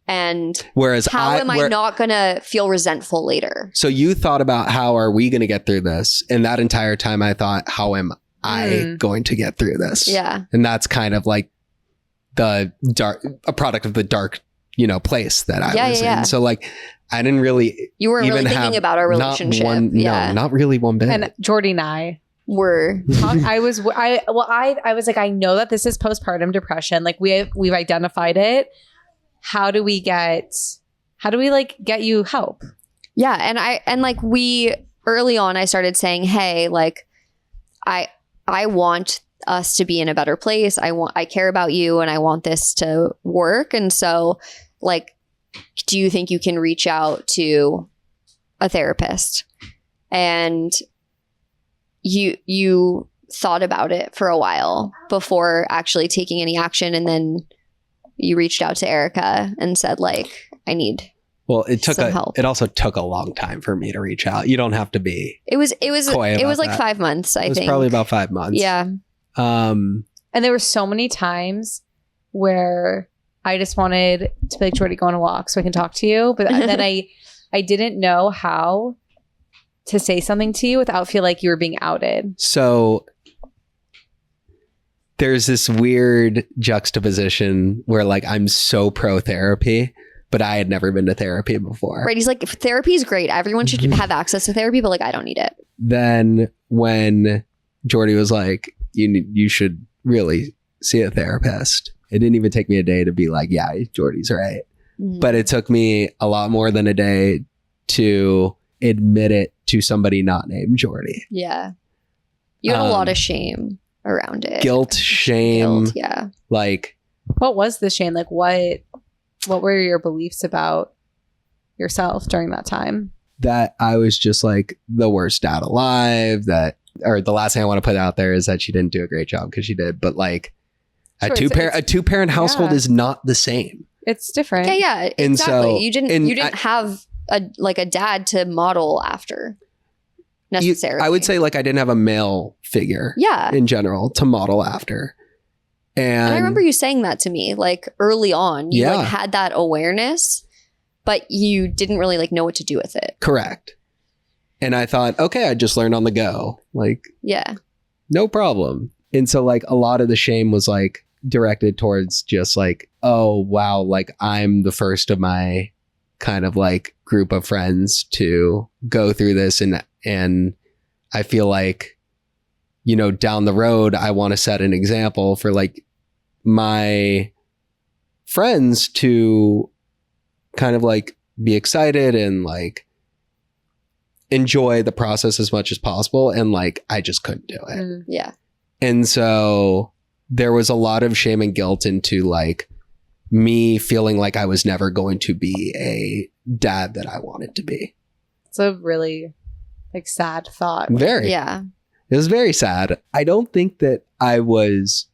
And Whereas how am I not going to feel resentful later? So you thought about how are we going to get through this? And that entire time I thought, how am I going to get through this? Yeah. And that's kind of like a product of the dark, place that I was in. So like, I didn't really You weren't really even thinking have about our relationship. not really one bit. and Jordy and I We're I was like, I know that this is postpartum depression. Like we've identified it. How do we like get you help? Yeah, and like we early on I started saying, hey, like I want us to be in a better place. I care about you and I want this to work. And so like, do you think you can reach out to a therapist? And you thought about it for a while before actually taking any action, and then you reached out to Erica and said like, I need some help. It also took a long time for me to reach out. You don't have to be. It was coy about like that. 5 months, I It was think. probably about 5 months. Yeah. And there were so many times where I just wanted to be like, Jordy, go on a walk so I can talk to you. But then I didn't know how to say something to you without feel like you were being outed. So there's this weird juxtaposition where like I'm so pro therapy, but I had never been to therapy before. Right. He's like, therapy is great. Everyone should have access to therapy, but like, I don't need it. Then when Jordy was like, you should really see a therapist, it didn't even take me a day to be like, yeah, Jordy's right. Mhm. But it took me a lot more than a day to admit it to somebody not named Jordy. Yeah. You had a lot of shame around it. Guilt, shame, Guilt, yeah. like What was the shame? Like what were your beliefs about yourself during that time? that I was just like the worst dad alive, or the last thing I want to put out there is that she didn't do a great job, because she did, but like Sure, a two-parent household is not the same. It's different. Yeah, And exactly. so- you didn't have a dad to model after necessarily. I would say like I didn't have a male figure yeah. in general to model after. And I remember you saying that to me like early on. You Yeah. like had that awareness, but you didn't really like know what to do with it. correct. And I thought, okay, I just learned on the go. Like, Yeah. no problem. And so like a lot of the shame was like directed towards just like, oh wow, like I'm the first of my kind of like group of friends to go through this, and I feel like, down the road I want to set an example for like my friends to kind of like be excited and like enjoy the process as much as possible, and like I just couldn't do it. Mm. Yeah. And so there was a lot of shame and guilt into like me feeling like I was never going to be a dad that I wanted to be. It's a really like sad thought. Very. Yeah. It was very sad. I don't think that I was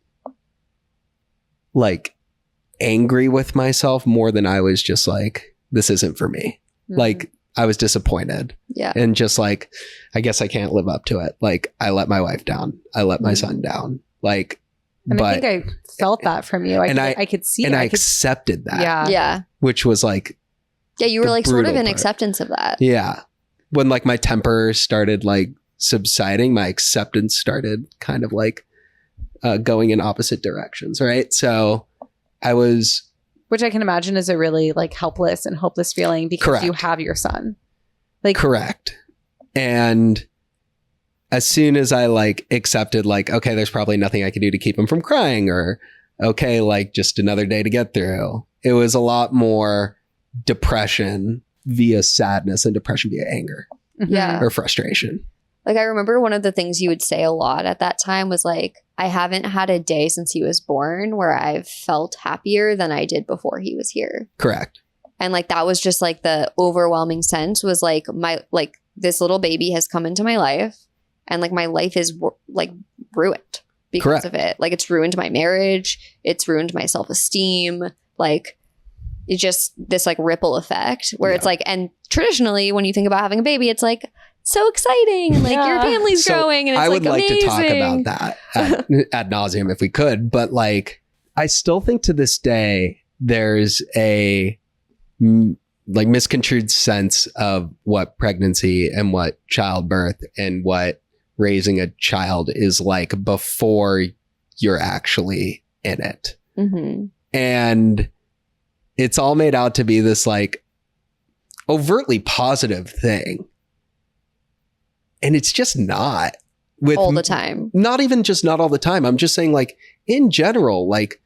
like angry with myself more than I was just like, this isn't for me. Like I was disappointed. Yeah. And just like, I guess I can't live up to it. Like I let my wife down. I let my son down. Like, And but I think I felt that from you. I could see and it. I accepted that. Yeah. Yeah. Which was like, Yeah. You were the like sort of brutal in part. acceptance of that. yeah. When like my temper started like subsiding, my acceptance started kind of like going in opposite directions. Right. So I was, Which I can imagine is a really like helpless and hopeless feeling because you Correct. have your son. Like correct. And as soon as I like accepted like, okay, there's probably nothing I can do to keep him from crying, or okay, like just another day to get through. It was a lot more depression via sadness and depression via anger Yeah. or frustration. Like I remember one of the things you would say a lot at that time was like, I haven't had a day since he was born where I've felt happier than I did before he was here. Correct. And like that was just like the overwhelming sense was like this little baby has come into my life and like my life is like ruined because Correct. of it. Like it's ruined my marriage, it's ruined my self-esteem, like it's just this like ripple effect where it's like, and traditionally when you think about having a baby, it's like so exciting and like your family's So growing and it's I would like amazing. to talk about that ad nauseum if we could, but like I still think to this day there's a like misconstrued sense of what pregnancy and what childbirth and what raising a child is like before you're actually in it. Mm-hmm. And it's all made out to be this like overtly positive thing. And it's just not with All the time. Not even just not all the time. I'm just saying like in general, like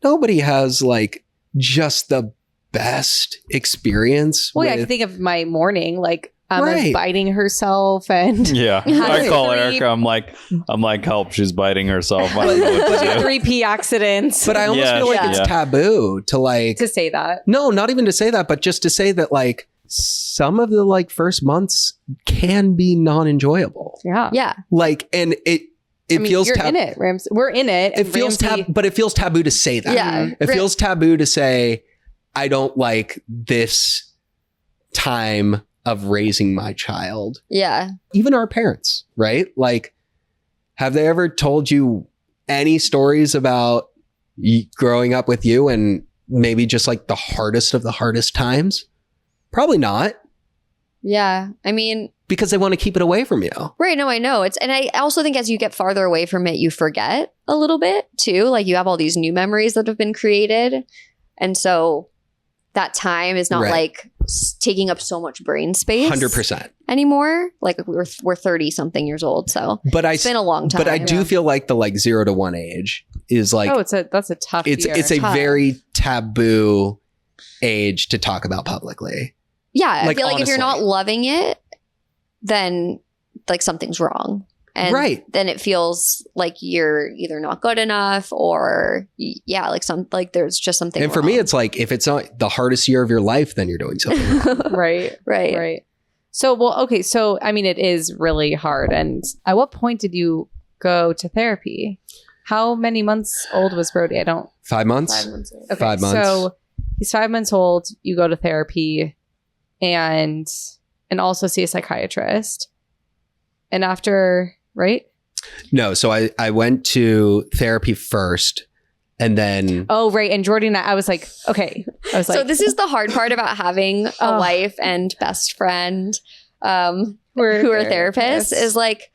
nobody has like just the best experience. Well, yeah, I with- can think of my morning, like Emma's Right. biting herself and Yeah. Had I call three- Erica. I'm like, help. She's biting herself. I don't know what to do. 3P accidents. but I almost Yeah, feel like yeah. it's taboo to like to say that. no, not even to say that, but just to say that like some of the like first months can be non-enjoyable. Yeah. Yeah. Like, and it I mean, feels you're in it, Rams. We're in it. It and feels Ramsey- but it feels taboo to say that. Yeah. It feels taboo to say, I don't like this time of raising my child. Yeah. Even our parents, right? Like, have they ever told you any stories about growing up with you and maybe just like the hardest of the hardest times? Probably not, Yeah. I mean, because they want to keep it away from you. right. No, I know. And I also think as you get farther away from it, you forget a little bit too. Like you have all these new memories that have been created. And so that time is not Right. like taking up so much brain space 100%. anymore. Like we're 30 something years old. So But it's been a long time. but I do feel like the like 0 to 1 age is like, that's a tough year. it's a tough. very taboo age to talk about publicly. Yeah. like, I feel like if you're not honestly. loving it, then like something's wrong. And Right. then it feels like you're either not good enough or like there's just something And for me, wrong. it's like, if it's not the hardest year of your life, then you're doing something wrong. right. right. Right. So, well, okay. So, I mean, it is really hard. And at what point did you go to therapy? How many months old was Brody? I don't. 5 months? 5 months old. Okay. 5 months. So he's 5 months old. You go to therapy and also see a psychiatrist. And after, right? No. So I went to therapy first and then Oh, right. And Jordy and I was like, okay. I was like, So this is the hard part about having a Oh. wife and best friend who are therapists. therapists is like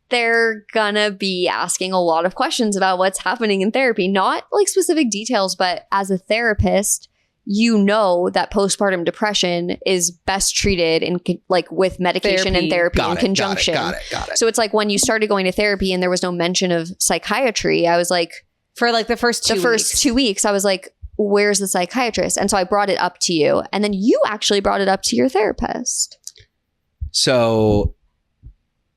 they're gonna be asking a lot of questions about what's happening in therapy, not like specific details, but as a therapist, you know that postpartum depression is best treated in like with medication and therapy in conjunction. Got it. So it's like when you started going to therapy and there was no mention of psychiatry, I was like, for like the first 2 the first 2 weeks, I was like, where's the psychiatrist? And so I brought it up to you. And then you actually brought it up to your therapist. So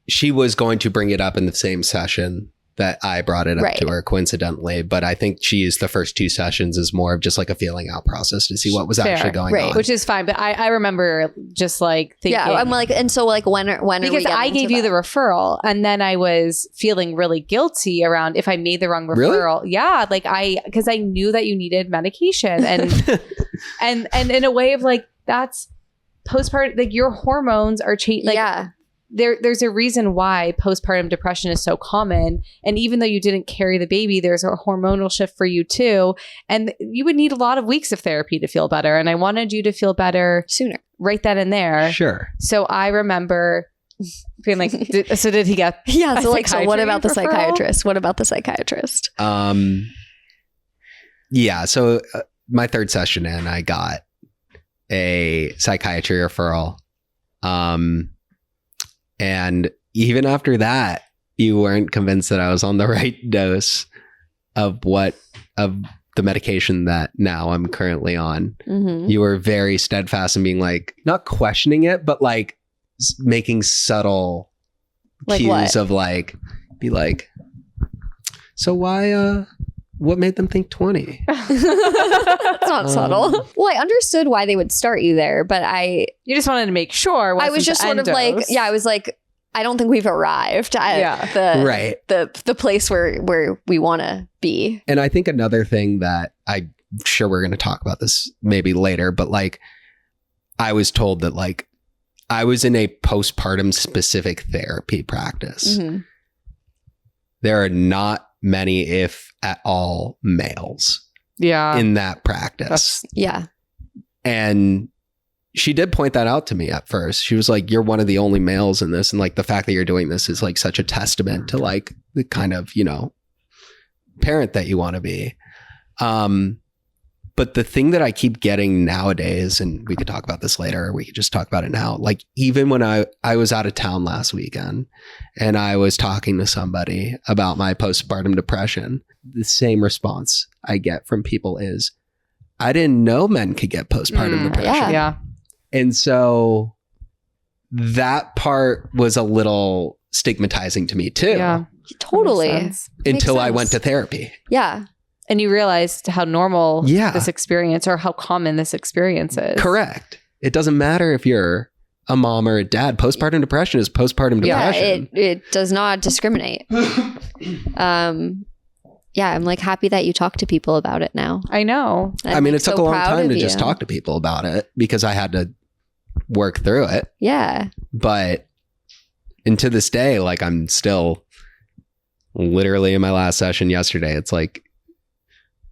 she was going to bring it up in the same session that I brought it up Right. to her coincidentally, but I think she used the first 2 sessions as more of just like a feeling out process to see what was Fair. actually going Right. on. Which is fine. But I remember just like thinking. Yeah, I'm like, and so like when are we because I getting gave to you the that? referral and then I was feeling really guilty around if I made the wrong referral. Really? Yeah. Like because I knew that you needed medication and, and in a way of like, that's postpartum, like your hormones are changing. Like, yeah. There's a reason why postpartum depression is so common. And even though you didn't carry the baby, there's a hormonal shift for you too. And you would need a lot of weeks of therapy to feel better. And I wanted you to feel better Sooner. right then and there. Sure. So I remember being like, did he get Yeah. a So like, so what psychiatry about the referral? psychiatrist? What about the psychiatrist? Yeah. So my 3rd session in, I got a psychiatry referral. And even after that, you weren't convinced that I was on the right dose of the medication that now I'm currently on. Mm-hmm. You were very steadfast in being like, not questioning it, but like making subtle Like cues what? of like, be like, so why, what made them think 20? That's not subtle. Well, I understood why they would start you there, but You just wanted to make sure. I was just sort of like, yeah, I was like, I don't think we've arrived at Right. the place where we want to be. And I think another thing that I'm sure we're going to talk about this maybe later, but like I was told that like I was in a postpartum specific therapy practice. Mm-hmm. There are not many, if at all, males in that practice. Yeah. And she did point that out to me at first. She was like, you're one of the only males in this. And like the fact that you're doing this is like such a testament to like the kind of, parent that you want to be. But the thing that I keep getting nowadays, and we could talk about this later, or we could just talk about it now. Like even when I was out of town last weekend and I was talking to somebody about my postpartum depression, the same response I get from people is, I didn't know men could get postpartum depression. Yeah. And so that part was a little stigmatizing to me too. Yeah. Totally. Makes Until I sense. went to therapy. Yeah. And you realized how normal Yeah. this experience or how common this experience is. Correct. It doesn't matter if you're a mom or a dad. Postpartum depression is postpartum Yeah. depression. It does not discriminate. Yeah, I'm like happy that you talk to people about it now. I know. I mean, it took a long time to just talk. talk to people about it because I had to work through it. Yeah. And to this day, like I'm still literally in my last session yesterday, it's like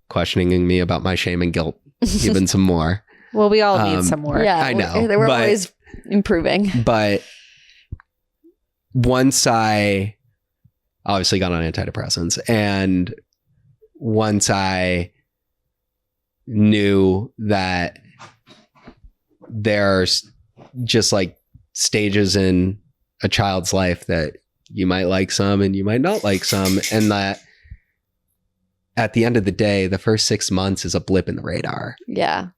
questioning me about my shame and guilt even some more. Well, we all need some work. Yeah, I know, We're but- always improving. But once I obviously got on antidepressants and once I knew that there's just like stages in a child's life that you might like some and you might not like some, and that at the end of the day, the first 6 months is a blip in the radar. Yeah.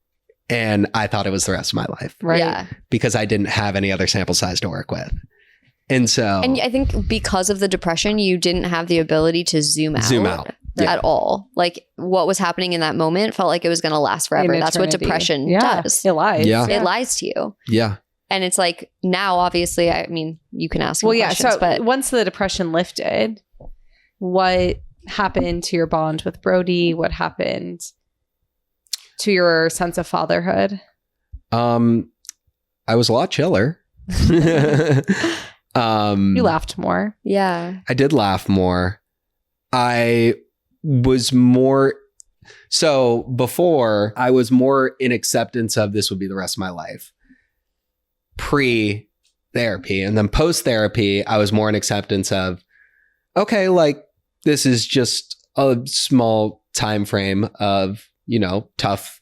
And I thought it was the rest of my life Right. Yeah. because I didn't have any other sample size to work with. And so And I think because of the depression, you didn't have the ability to zoom out. Yeah. At all. Like what was happening in that moment felt like it was going to last forever. An That's what eternity. depression Yeah. does. It lies. Yeah. It lies to you. Yeah. And it's like now, obviously, I mean, you can ask Well, me yeah. questions, So but once the depression lifted, what happened to your bond with Brody? What happened to your sense of fatherhood? I was a lot chiller. You You laughed more. yeah. I did laugh more. I was more so before I was more in acceptance of this would be the rest of my life. Pre-therapy, and then post-therapy, I was more in acceptance of okay, like this is just a small time frame of, tough,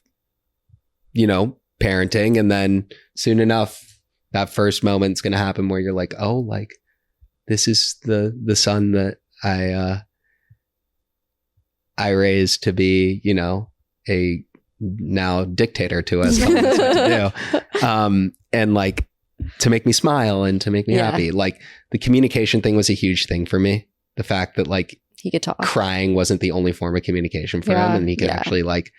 parenting, and then soon enough that first moment's going to happen where you're like, oh, like this is the son that I raised to be, a now dictator to us, telling us what to do. And like to make me smile and to make me Yeah. happy. Like the communication thing was a huge thing for me. The fact that like He could talk. crying wasn't the only form of communication for him, and he could actually like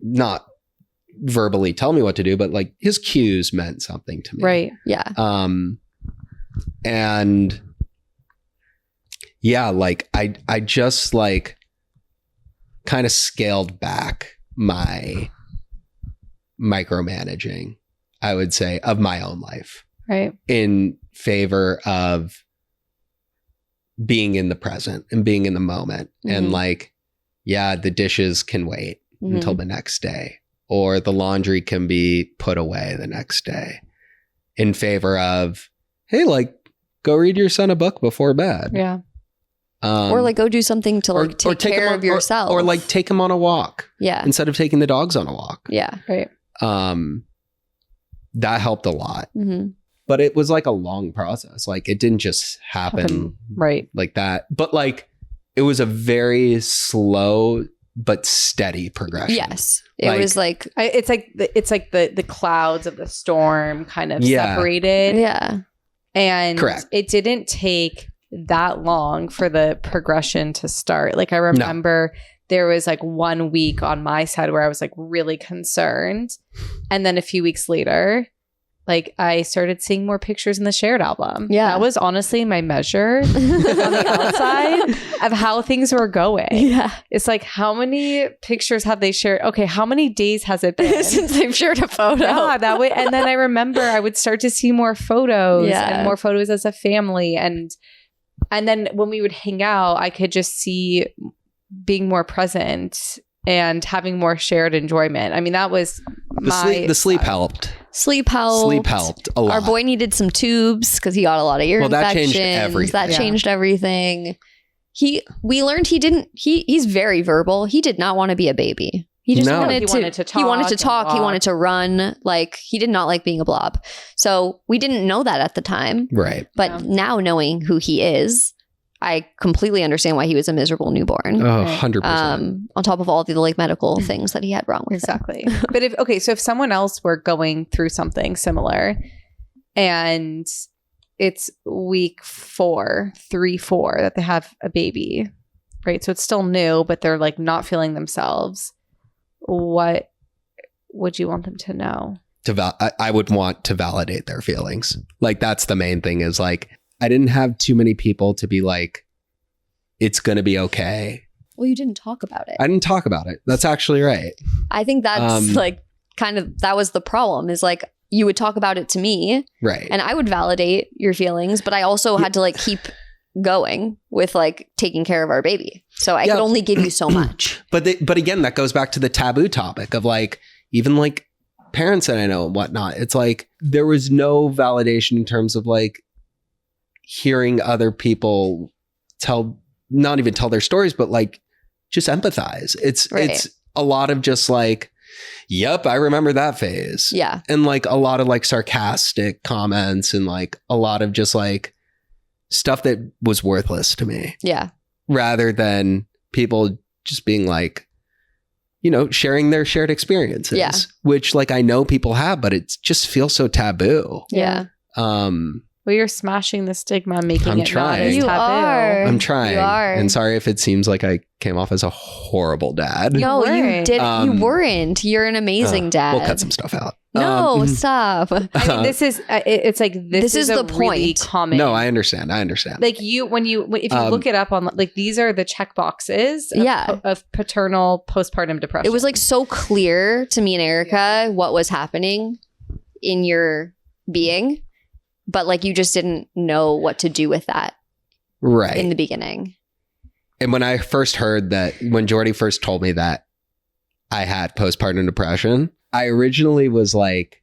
not verbally tell me what to do, but like his cues meant something to me. Right. Yeah. And yeah, like I just like kind of scaled back my micromanaging, I would say, of my own life. Right. In favor of being in the present and being in the moment. And like, yeah, the dishes can wait until the next day, or the laundry can be put away the next day, in favor of, hey, like, go read your son a book before bed. Yeah. Or like go do something to like take care of yourself. Or like take him on a walk. Yeah. Instead of taking the dogs on a walk. Yeah. Right. That helped a lot. Mm-hmm. But it was like a long process. Like it didn't just happen right like that. But like it was a very slow but steady progression. Yes. It was like it's like the clouds of the storm kind of separated. Yeah. And correct. It didn't take that long for the progression to start. Like I remember there was like 1 week on my side where I was like really concerned. And then a few weeks later, like I started seeing more pictures in the shared album. Yeah. That was honestly my measure on the outside of how things were going. Yeah. It's like, how many pictures have they shared? Okay, how many days has it been since they've shared a photo? Yeah, that way. And then I remember I would start to see more photos and more photos as a family. And then when we would hang out, I could just see being more present and having more shared enjoyment. I mean, that was the sleep helped. Sleep helped a lot. Our boy needed some tubes because he got a lot of ear infections. Changed everything. That changed everything. We learned he's very verbal. He did not want to be a baby. He just wanted to talk. He wanted to talk. He wanted to run. Like he did not like being a blob. So we didn't know that at the time. Right. But now knowing who he is, I completely understand why he was a miserable newborn. Oh, 100%. On top of all the like medical things that he had wrong with exactly. But if someone else were going through something similar and it's week 4 that they have a baby, right? So it's still new, but they're like not feeling themselves. What would you want them to know? I would want to validate their feelings. Like that's the main thing is like, I didn't have too many people to be like, it's going to be okay. Well, you didn't talk about it. I didn't talk about it. That's actually right. I think that's like kind of, that was the problem is like, you would talk about it to me. Right. And I would validate your feelings, but I also had to like keep going with like taking care of our baby. So I could only give you so much. But again, that goes back to the taboo topic of like, even like parents that I know and whatnot. It's like, there was no validation in terms of like hearing other people not even tell their stories, but like just empathize. It's a lot of just like, yep, I remember that phase. Yeah. And like a lot of like sarcastic comments and like a lot of just like stuff that was worthless to me. Yeah. Rather than people just being like, you know, sharing their shared experiences. Yeah. Which like I know people have, but it just feels so taboo. Yeah. Well, you're smashing the stigma, making it not as You taboo. are. I'm trying. You are. And sorry if it seems like I came off as a horrible dad. No, you did. You Um, weren't. You're an amazing dad. We'll cut some stuff out. No, stop. I mean, this is it's like this is the a really point. common. No, I understand. Like if you look it up on like these are the check boxes of paternal postpartum depression. It was like so clear to me and Erica what was happening in your being, but like you just didn't know what to do with that Right. in the beginning. And when I first heard that, when Jordy first told me that I had postpartum depression, I originally was like,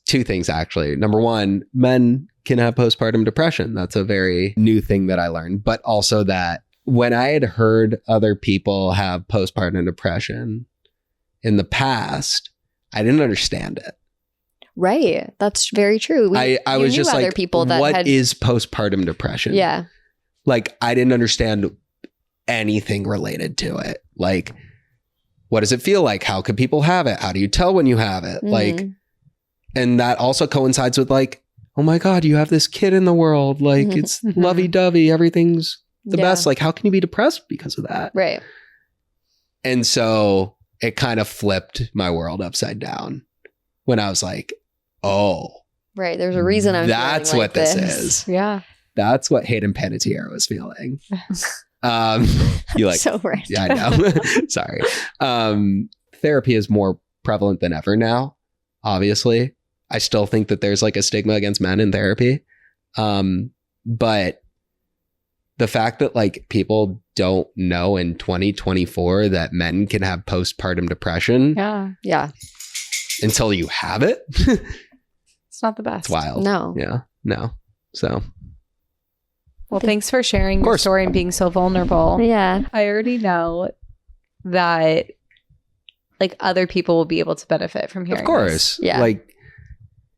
two things actually. Number one, men can have postpartum depression. That's a very new thing that I learned. But also that when I had heard other people have postpartum depression in the past, I didn't understand it. Right. That's very true. I was just other like, people that what had, is postpartum depression? Yeah. Like, I didn't understand anything related to it. Like, what does it feel like? How could people have it? How do you tell when you have it? Like, and that also coincides with like, oh my God, you have this kid in the world. Like, it's lovey-dovey. Everything's the Yeah. best. Like, how can you be depressed because of that? Right. And so it kind of flipped my world upside down when I was like, oh, Right. There's a reason I'm that's feeling what like this is. Yeah. That's what Hayden Panettiere was feeling. You like, so right. yeah, I know. Sorry. Therapy is more prevalent than ever now, obviously. I still think that there's like a stigma against men in therapy. But the fact that like people don't know in 2024 that men can have postpartum depression Yeah. until you have it, It's not the best. it's wild. No. Yeah. No. So Well, thanks for sharing your course. story and being so vulnerable. Yeah. I already know that like other people will be able to benefit from hearing of course. Yeah. Like,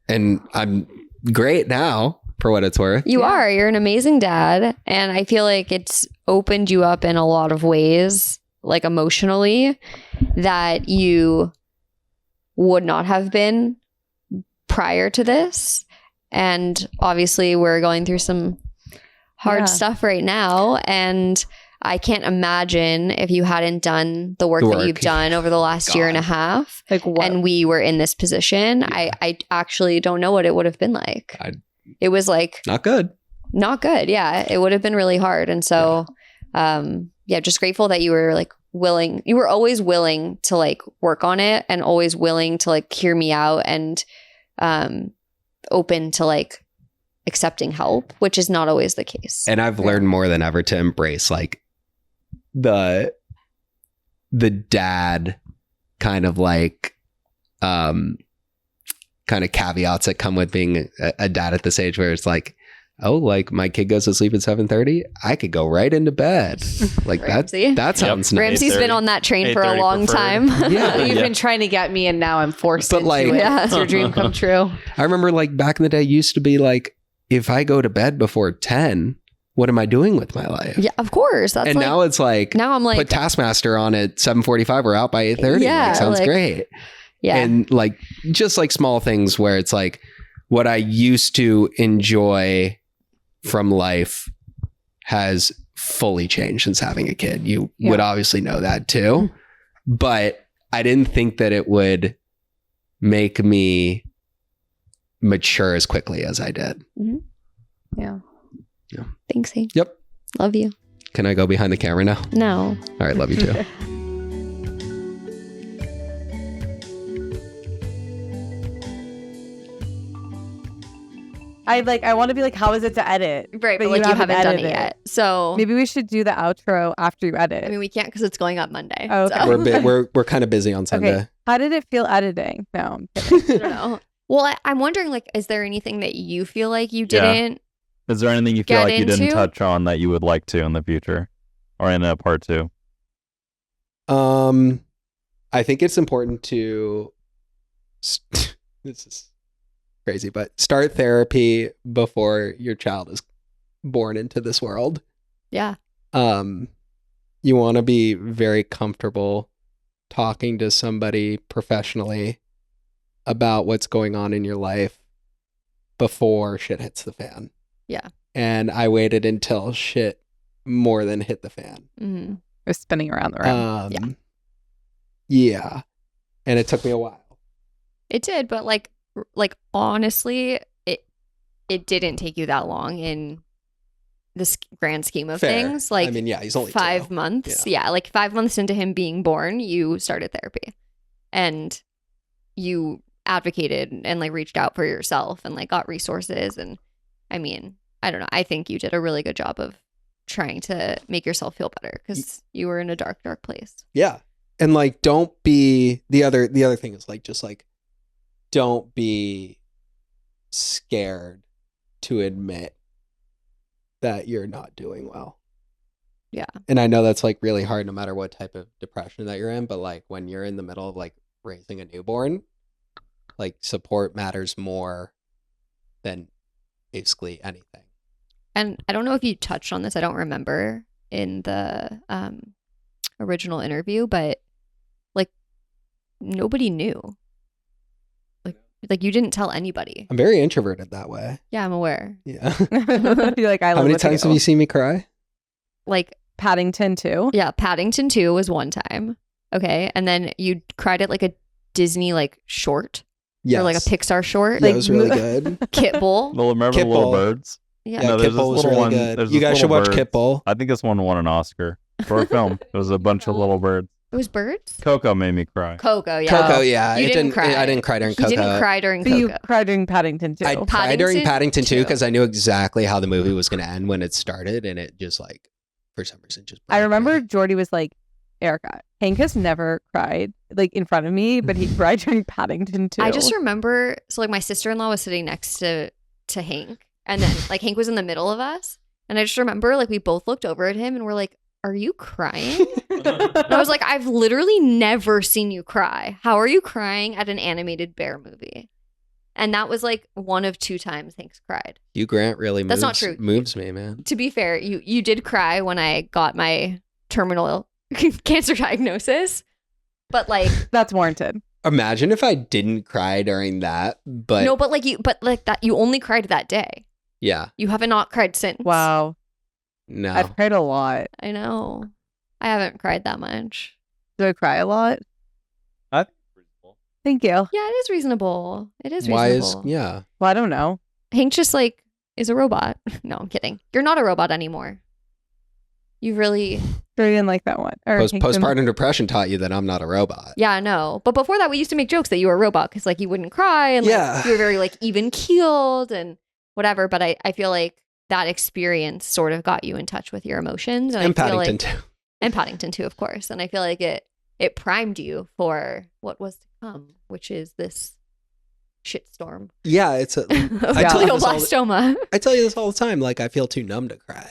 and I'm great now for what it's worth. You Yeah. are. You're an amazing dad. And I feel like it's opened you up in a lot of ways, like emotionally, that you would not have been prior to this. And obviously, we're going through some hard Yeah. stuff right now. And I can't imagine if you hadn't done the work that you've done over the last year and a God. half. Like what? And we were in this position. Yeah. I actually don't know what it would have been like. It was like Not good. not good. Yeah, it would have been really hard. And so, just grateful that you were like willing. You were always willing to like work on it and always willing to like hear me out and open to like accepting help, which is not always the case. And I've learned more than ever to embrace like the dad kind of like kind of caveats that come with being a dad at this age, where it's like, oh, like my kid goes to sleep at 7:30, I could go right into bed. Like Ramsey. that sounds nice. Ramsey's been on that train for a 8:30 long preferred. time. Yeah. You've Yeah. been trying to get me and now I'm forced But, into like- it. Yeah. It's your dream come true. I remember like back in the day, it used to be like, if I go to bed before 10, what am I doing with my life? Yeah, of course. That's And like, now it's like, now I'm like, put Taskmaster on at 7:45, we're out by 8:30. Yeah, Like, sounds like- great. yeah, And like just like small things where it's like what I used to enjoy from life has fully changed since having a kid. You would obviously know that too. But I didn't think that it would make me mature as quickly as I did. Yeah. thanks, Hayden. Yep. Love you. Can I go behind the camera now? No. All right. Love you too. I want to be like, how is it to edit? Right, But but like you haven't done it edited. yet. So Maybe we should do the outro after you edit. I mean, we can't because it's going up Monday. Oh, okay. So. We're kind of busy on Sunday. Okay. How did it feel editing? No, I'm kidding. I don't know. Well, I'm wondering, like, is there anything that you feel like you Yeah. didn't? Is there anything you feel Get like you didn't into? touch on that you would like to in the future or in a part 2? I think it's important to this is crazy, but start therapy before your child is born into this world. Yeah. You want to be very comfortable talking to somebody professionally about what's going on in your life before shit hits the fan. Yeah. And I waited until shit more than hit the fan. Mm-hmm. We're spinning around the room. Yeah. And it took me a while. It did, but like honestly, it didn't take you that long in this grand scheme of Fair. things. Like, I mean, yeah, he's only 5 2. months. Yeah, like 5 months into him being born, you started therapy, and you advocated and like reached out for yourself and like got resources. And I mean, I don't know. I think you did a really good job of trying to make yourself feel better because you were in a dark place. Yeah. And like, don't be the other thing is like, just like, don't be scared to admit that you're not doing well. Yeah. And I know that's like really hard no matter what type of depression that you're in, but like when you're in the middle of like raising a newborn, like support matters more than basically anything. And I don't know if you touched on this. I don't remember in the original interview, but like nobody knew. Like you didn't tell anybody. I'm very introverted that way. Yeah, I'm aware. Yeah. You're like, I How live many with times have you seen me cry? like Paddington too. Yeah, Paddington 2 was one time. Okay. And then you cried at like a Disney like short Yes. or like a Pixar short. Yeah, Like it was really good. Kit Bull. Well, remember Kit the little Bull. birds? Yeah. Yeah, No, Kit there's Bull this was little really one- good. there's You this guys should little watch bird. Kit Bull. I think this one won an Oscar for a film. It was a bunch of little birds. It was birds? Coco made me cry. Coco, yeah. Coco, yeah. You it didn't cry. I didn't cry during He Coco. didn't cry during So Coco. you cried during Paddington too. I cried during Paddington 2 2. because I knew exactly how the movie was going to end when it started, and it just like, for some reason, just. I remember broke me. Jordy was like, Erica, Hank has never cried like in front of me, but he cried during Paddington too. I just remember, so like my sister-in-law was sitting next to Hank, and then like Hank was in the middle of us, and I just remember like we both looked over at him and we're like, "Are you crying?" And I was like, "I've literally never seen you cry. How are you crying at an animated bear movie?" And that was like one of 2 times Hank's cried. Hugh Grant really That's not true. moves me, man. To be fair, you did cry when I got my terminal cancer diagnosis, but like That's warranted. Imagine if I didn't cry during that, but no, but like that you only cried that day. yeah, You haven't not cried since. Wow. no. I've cried a lot. I know. I haven't cried that much. Do I cry a lot? Thank you. Yeah, it is reasonable. It is Why reasonable. yeah. Well, I don't know. Hank just like is a robot. No, I'm kidding. You're not a robot anymore. You really, Jordy didn't like that one. Or Hank didn't- Postpartum depression taught you that I'm not a robot. yeah, no. But before that, we used to make jokes that you were a robot because like you wouldn't cry and like, Yeah. you were very like even keeled and whatever. But I feel like that experience sort of got you in touch with your emotions, and And I feel Paddington like, too. and Paddington too, of course. And I feel like it primed you for what was to come, which is this shitstorm Yeah, it's a. of I tell you this all- glioblastoma. I tell you this all the time. Like I feel too numb to cry.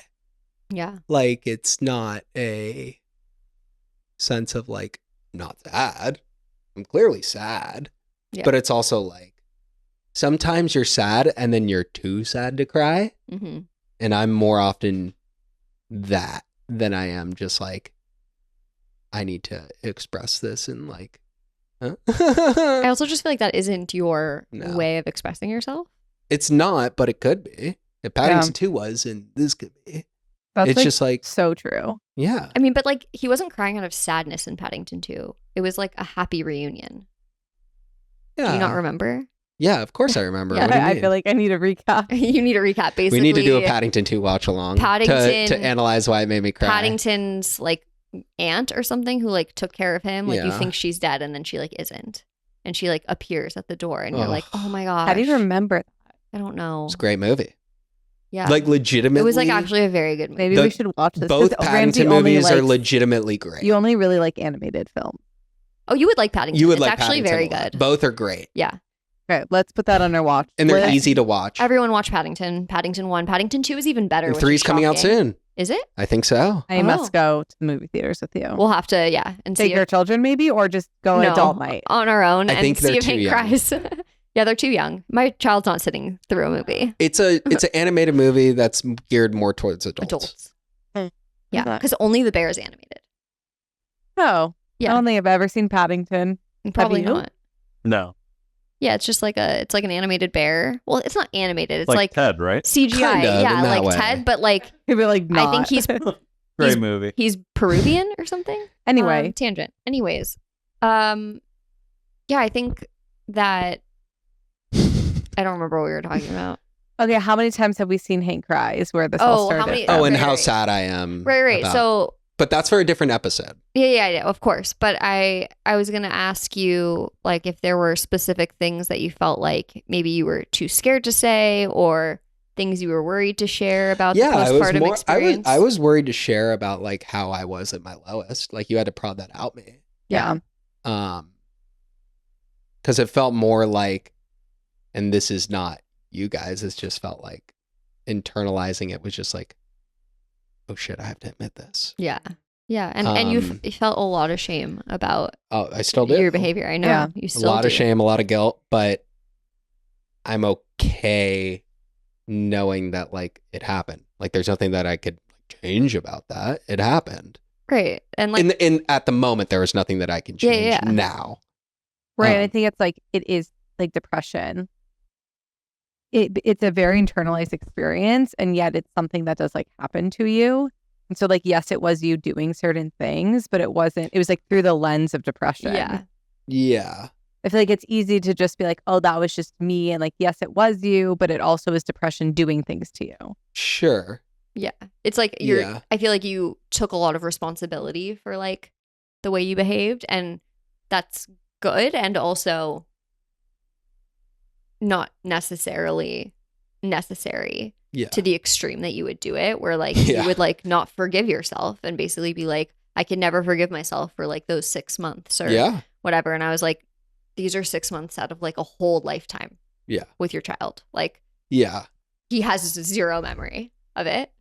Yeah. Like it's not a sense of like not sad. I'm clearly sad, Yeah. but it's also like sometimes you're sad and then you're too sad to cry, Mm-hmm. and I'm more often that than I am just like I need to express this and like. Huh? I also just feel like that isn't your No. way of expressing yourself. It's not, but it could be. If Paddington 2 was, and this could be. That's It's just like, so true. yeah. I mean, but like he wasn't crying out of sadness in Paddington 2. It was like a happy reunion. Yeah. Do you not remember? Yeah, of course I remember. Yeah. What do you I mean? feel like I need a recap. You need a recap, basically. we need to do a Paddington 2 watch along Paddington- to analyze why it made me cry. Paddington's like aunt or something who like took care of him. Like you Yeah. think she's dead and then she like isn't. And she like appears at the door and you're Oh. like, oh my gosh. How do you remember that? I don't know. It's a great movie. Yeah. Like legitimately. it was like actually a very good movie. Maybe The- we should watch this. both 'cause Paddington Ramsey only movies are likes- legitimately great. You only really like animated film. Oh, you would like Paddington. You would it's like actually Paddington very a lot. good. Both are great. Yeah. Okay, let's put that on our watch. And they're list. easy to watch. Everyone watch Paddington. Paddington 1. Paddington 2 is even better. And which 3's is coming out shocking. soon. Is it? I think so. I Oh. must go to the movie theaters with you. We'll have to, yeah. And Take see your if, children maybe, or just go No, adult night. on our own I and think see they're if too Hank young. cries. Yeah, they're too young. My child's not sitting through a movie. It's an animated movie that's geared more towards adults. Hmm. Yeah, Okay. because only the bear is animated. Oh, Yeah. I don't think I've ever seen Paddington. Probably you? not. No, Yeah, it's just like it's like an animated bear. Well, it's not animated. It's like Ted, right? CGI. Kind of, yeah, in that like way. Ted, but like Maybe like not. I think he's Great movie. Peruvian or something. anyway. Tangent. Anyways, yeah, I think that I don't remember what we were talking about. Okay, how many times have we seen Hank cry? Is where this all Oh, started. how many- Oh, and Right, how right. sad I am. Right. about- So but that's for a different episode. yeah, of course. But I was gonna ask you like if there were specific things that you felt like maybe you were too scared to say or things you were worried to share about Yeah, the I was postpartum more. experience. I was worried to share about like how I was at my lowest. Like you had to prod that out me. Yeah. Because it felt more like, and this is not you guys. It just felt like internalizing it was just like, oh shit, I have to admit this. Yeah. And you Um, felt a lot of shame about Oh, I still do. your behavior. I know Yeah. you A still lot do. of shame, a lot of guilt, but I'm okay knowing that like it happened. Like there's nothing that I could change about that. It happened. Right. And like in at the moment there was nothing that I can Yeah, change yeah. now. Right. I Um, think it's like it is like depression. It's a very internalized experience, and yet it's something that does like happen to you. And so like, yes, it was you doing certain things, but it was like through the lens of depression. Yeah. Yeah. I feel like it's easy to just be like, oh, that was just me. And like, yes, it was you, but it also is depression doing things to you. Sure. Yeah. It's like I feel like you took a lot of responsibility for like the way you behaved, and that's good, and also not necessarily necessary Yeah. to the extreme that you would do it, where like Yeah. you would like not forgive yourself and basically be like, I can never forgive myself for like those 6 months or Yeah. whatever. And I was like, these are 6 months out of like a whole lifetime Yeah. with your child. Like Yeah. he has zero memory of it.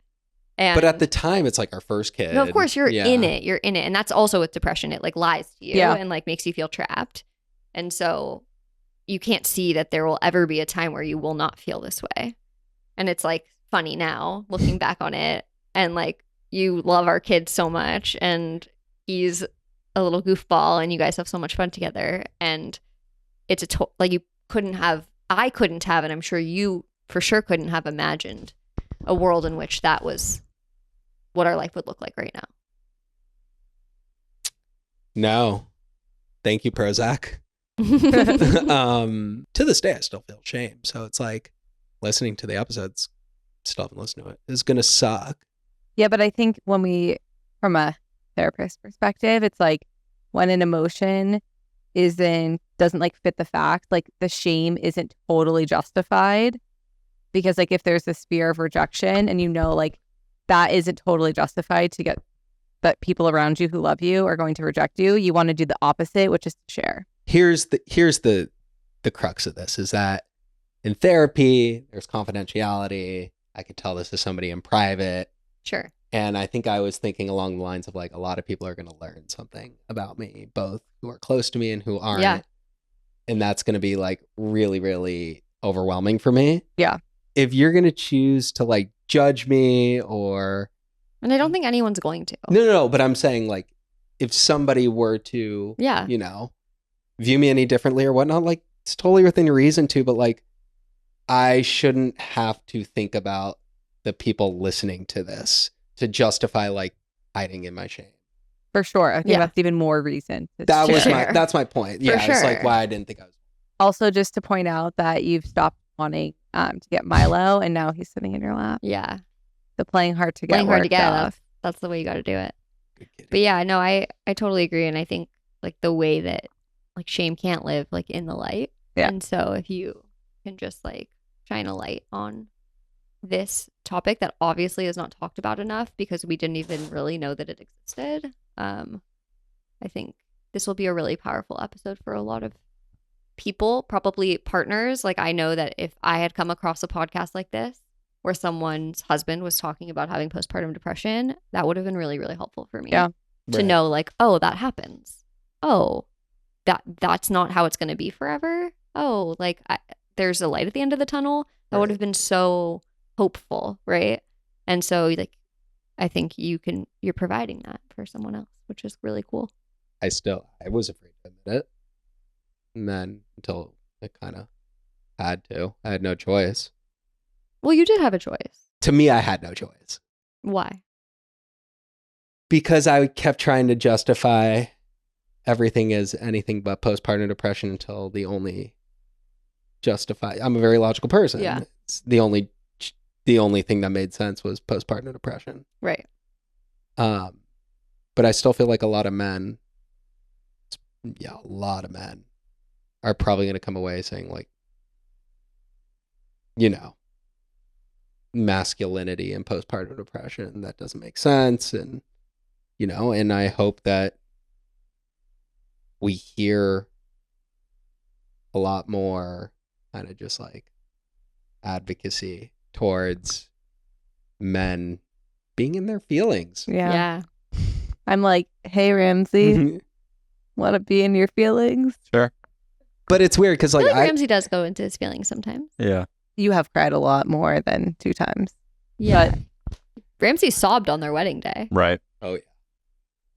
And But at the time, it's like our first kid. no, of course you're Yeah. in it. You're in it. And that's also with depression. It like lies to you Yeah. and like makes you feel trapped. And so you can't see that there will ever be a time where you will not feel this way. And it's like funny now looking back on it. And like you love our kid so much, and he's a little goofball, and you guys have so much fun together. And it's like I couldn't have, and I'm sure you for sure couldn't have imagined a world in which that was what our life would look like right now. No. Thank you, Prozac. To this day, I still feel shame. So it's like listening to the episodes, still haven't listened to it, is going to suck. Yeah, but I think from a therapist perspective, it's like when an emotion doesn't like fit the fact, like the shame isn't totally justified, because like if there's this fear of rejection and like that isn't totally justified to get that people around you who love you are going to reject you, you want to do the opposite, which is to share. Here's the crux of this is that in therapy, there's confidentiality. I could tell this to somebody in private. Sure. And I think I was thinking along the lines of like, a lot of people are going to learn something about me, both who are close to me and who aren't. Yeah. And that's going to be like really, really overwhelming for me. Yeah. If you're going to choose to like judge me or... And I don't think anyone's going to. No. But I'm saying like, if somebody were to, Yeah. View me any differently or whatnot, like it's totally within your reason to, but like, I shouldn't have to think about the people listening to this to justify like hiding in my shame. For sure. I think Yeah. that's even more reason to That was Sure. that's my point. Yeah. For It's like sure. why I didn't think I was. Also, just to point out that you've stopped wanting to get Milo, and now he's sitting in your lap. Yeah. The playing hard to get. Playing hard to worked get. off. That's the way you got to do it. Good kid. But yeah, no, I totally agree. And I think like the way that like shame can't live like in the light. Yeah. And so if you can just like shine a light on this topic that obviously is not talked about enough because we didn't even really know that it existed. I think this will be a really powerful episode for a lot of people, probably partners. Like I know that if I had come across a podcast like this where someone's husband was talking about having postpartum depression, that would have been really, really helpful for me. Yeah. To Right. know like, oh, that happens. Oh, that's not how it's going to be forever. Oh, like there's a light at the end of the tunnel. That would Right. have been so hopeful, right? And so like I think you're providing that for someone else, which is really cool. I was afraid to admit it. And then until I kind of had to. I had no choice. Well, you did have a choice. To me, I had no choice. Why? Because I kept trying to justify everything as anything but postpartum depression until the only I'm a very logical person. Yeah. It's the only thing that made sense was postpartum depression. Right. But I still feel like a lot of men are probably going to come away saying like, masculinity and postpartum depression, that doesn't make sense. And, and I hope that we hear a lot more kind of just like advocacy towards men being in their feelings. Yeah. I'm like, hey, Ramsey, want to be in your feelings? Sure. But it's weird because I like feel like Ramsey does go into his feelings sometimes. Yeah. You have cried a lot more than 2 times. Yeah. Ramsey sobbed on their wedding day. Right. oh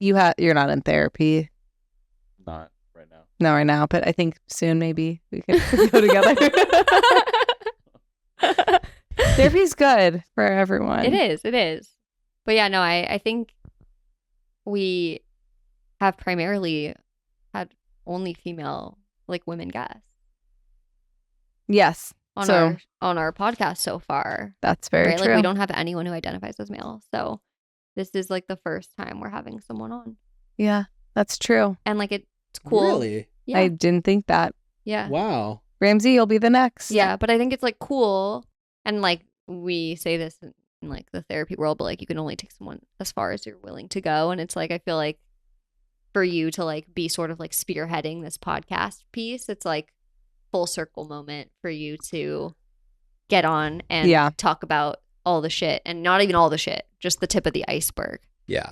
yeah, You're not in therapy. Not right now. No, right now, but I think soon maybe we could go together. Therapy's good for everyone. It is. But yeah, no, I think we have primarily had only female, like, women guests Yes. on our podcast so far. That's very right? true. Like, we don't have anyone who identifies as male. So this is like the first time we're having someone on. Yeah, that's true. And like, it's cool. Really? Yeah. I didn't think that. Yeah. Wow. Ramsey, you'll be the next. Yeah. But I think it's like cool. And like, we say this in like the therapy world, but like, you can only take someone as far as you're willing to go. And it's like, I feel like for you to like be sort of like spearheading this podcast piece, it's like full circle moment for you to get on and talk about all the shit, and not even all the shit, just the tip of the iceberg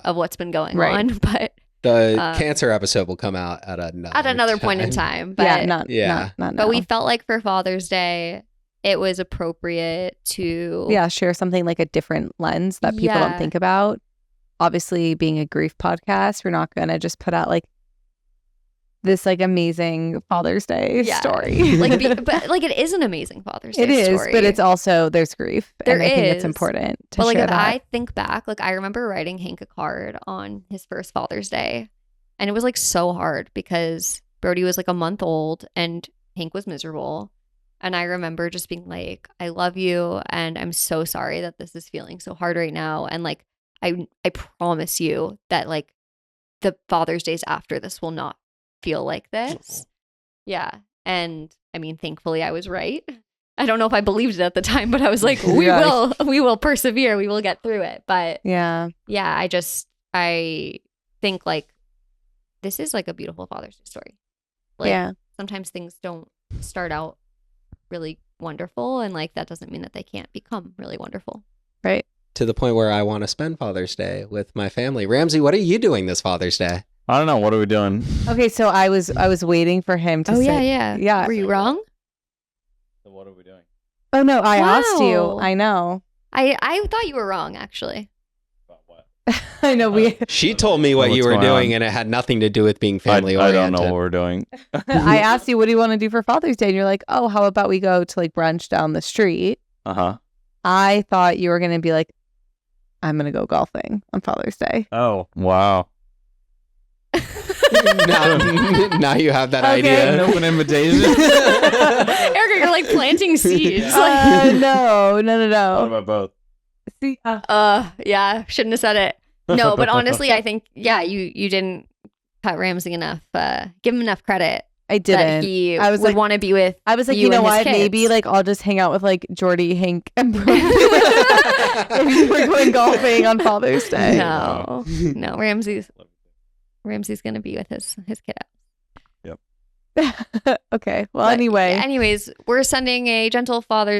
of what's been going on. But the cancer episode will come out at another point in time. But not but now. we felt like for Father's Day, it was appropriate to share something like a different lens that people don't think about. Obviously, being a grief podcast, we're not gonna just put out like this like amazing Father's Day story. But like, it is an amazing Father's Day It is, story. but it's also, there's grief. And I think it's important to but like, share if that. I think back, like, I remember writing Hank a card on his first Father's Day, and it was like so hard because Brody was like a month old and Hank was miserable. And I remember just being like, I love you, and I'm so sorry that this is feeling so hard right now. And like, I promise you that like the Father's Days after this will not feel like this. Yeah. And I mean, thankfully I was right. I don't know if I believed it at the time, but I was like, we will persevere. We will get through it. But yeah, I think like this is like a beautiful Father's Day story. Like, sometimes things don't start out really wonderful, and like that doesn't mean that they can't become really wonderful. Right. To the point where I want to spend Father's Day with my family. Ramsey, what are you doing this Father's Day? I don't know. What are we doing? Okay, so I was waiting for him to say. Yeah. Were you wrong? So what are we doing? Oh no, I asked you. I know. I thought you were wrong, actually. About what? I know She told me what you were doing, and it had nothing to do with being family oriented. I don't know what we're doing. I asked you, what do you want to do for Father's Day? And you're like, oh, how about we go to like brunch down the street? I thought you were gonna be like, I'm gonna go golfing on Father's Day. Oh, wow. now you have that idea. An open invitation. Erica, you're like planting seeds. No. What about both? See, yeah, shouldn't have said it. No, but honestly, I think you didn't cut Ramsey enough. Give him enough credit. I didn't. That he would want to be with. I was like, you know what? Maybe like I'll just hang out with like Jordy, Hank, and Brody. If we're going golfing on Father's Day. No, Ramsey's gonna be with his kiddo. Yep. Okay. Well, anyways, we're sending a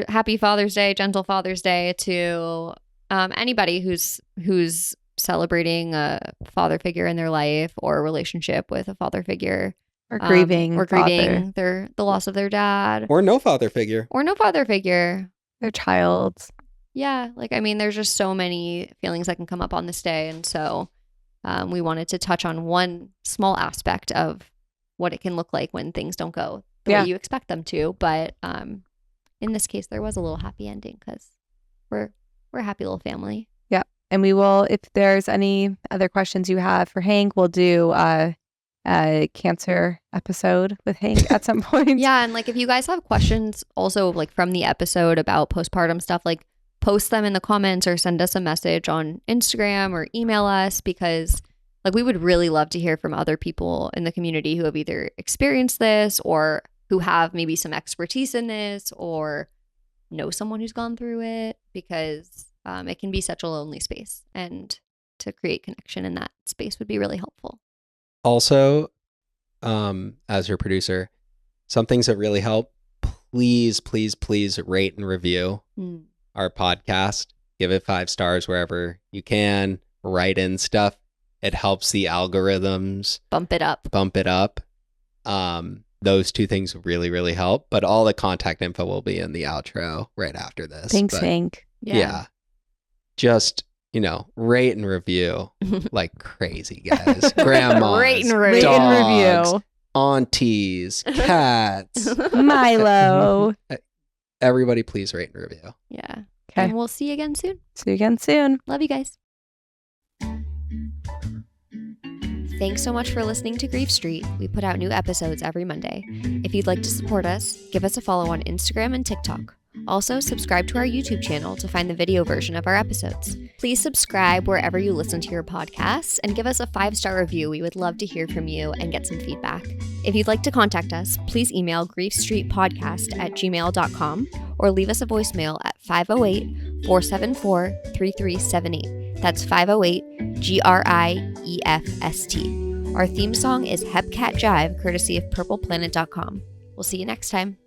happy Father's Day, gentle Father's Day to anybody who's celebrating a father figure in their life or a relationship with a father figure. Or grieving the loss of their dad. Or no father figure. Their child. Yeah. Like, I mean, there's just so many feelings that can come up on this day. And so we wanted to touch on one small aspect of what it can look like when things don't go the way you expect them to. But in this case, there was a little happy ending because we're a happy little family. Yeah. And we will, if there's any other questions you have for Hank, we'll do a cancer episode with Hank at some point. Yeah. And like, if you guys have questions also like from the episode about postpartum stuff, like post them in the comments or send us a message on Instagram or email us, because like we would really love to hear from other people in the community who have either experienced this or who have maybe some expertise in this or know someone who's gone through it, because it can be such a lonely space, and to create connection in that space would be really helpful. Also, as your producer, some things that really help, please rate and review our podcast. Give it 5 stars wherever you can. Write in stuff. It helps the algorithms. Bump it up. Those 2 things really, really help. But all the contact info will be in the outro right after this. Thanks, Hank. Yeah. Just, rate and review like crazy, guys. Grandmas, rate and review. Dogs, aunties, cats, Milo. Everybody, please rate and review. Yeah. Okay. And we'll see you again soon. See you again soon. Love you guys. Thanks so much for listening to Grief Street. We put out new episodes every Monday. If you'd like to support us, give us a follow on Instagram and TikTok. Also, subscribe to our YouTube channel to find the video version of our episodes. Please subscribe wherever you listen to your podcasts and give us a 5-star review. We would love to hear from you and get some feedback. If you'd like to contact us, please email griefstreetpodcast@gmail.com or leave us a voicemail at 508-474-3378. That's 508-GRIEFST. Our theme song is Hepcat Jive, courtesy of purpleplanet.com. We'll see you next time.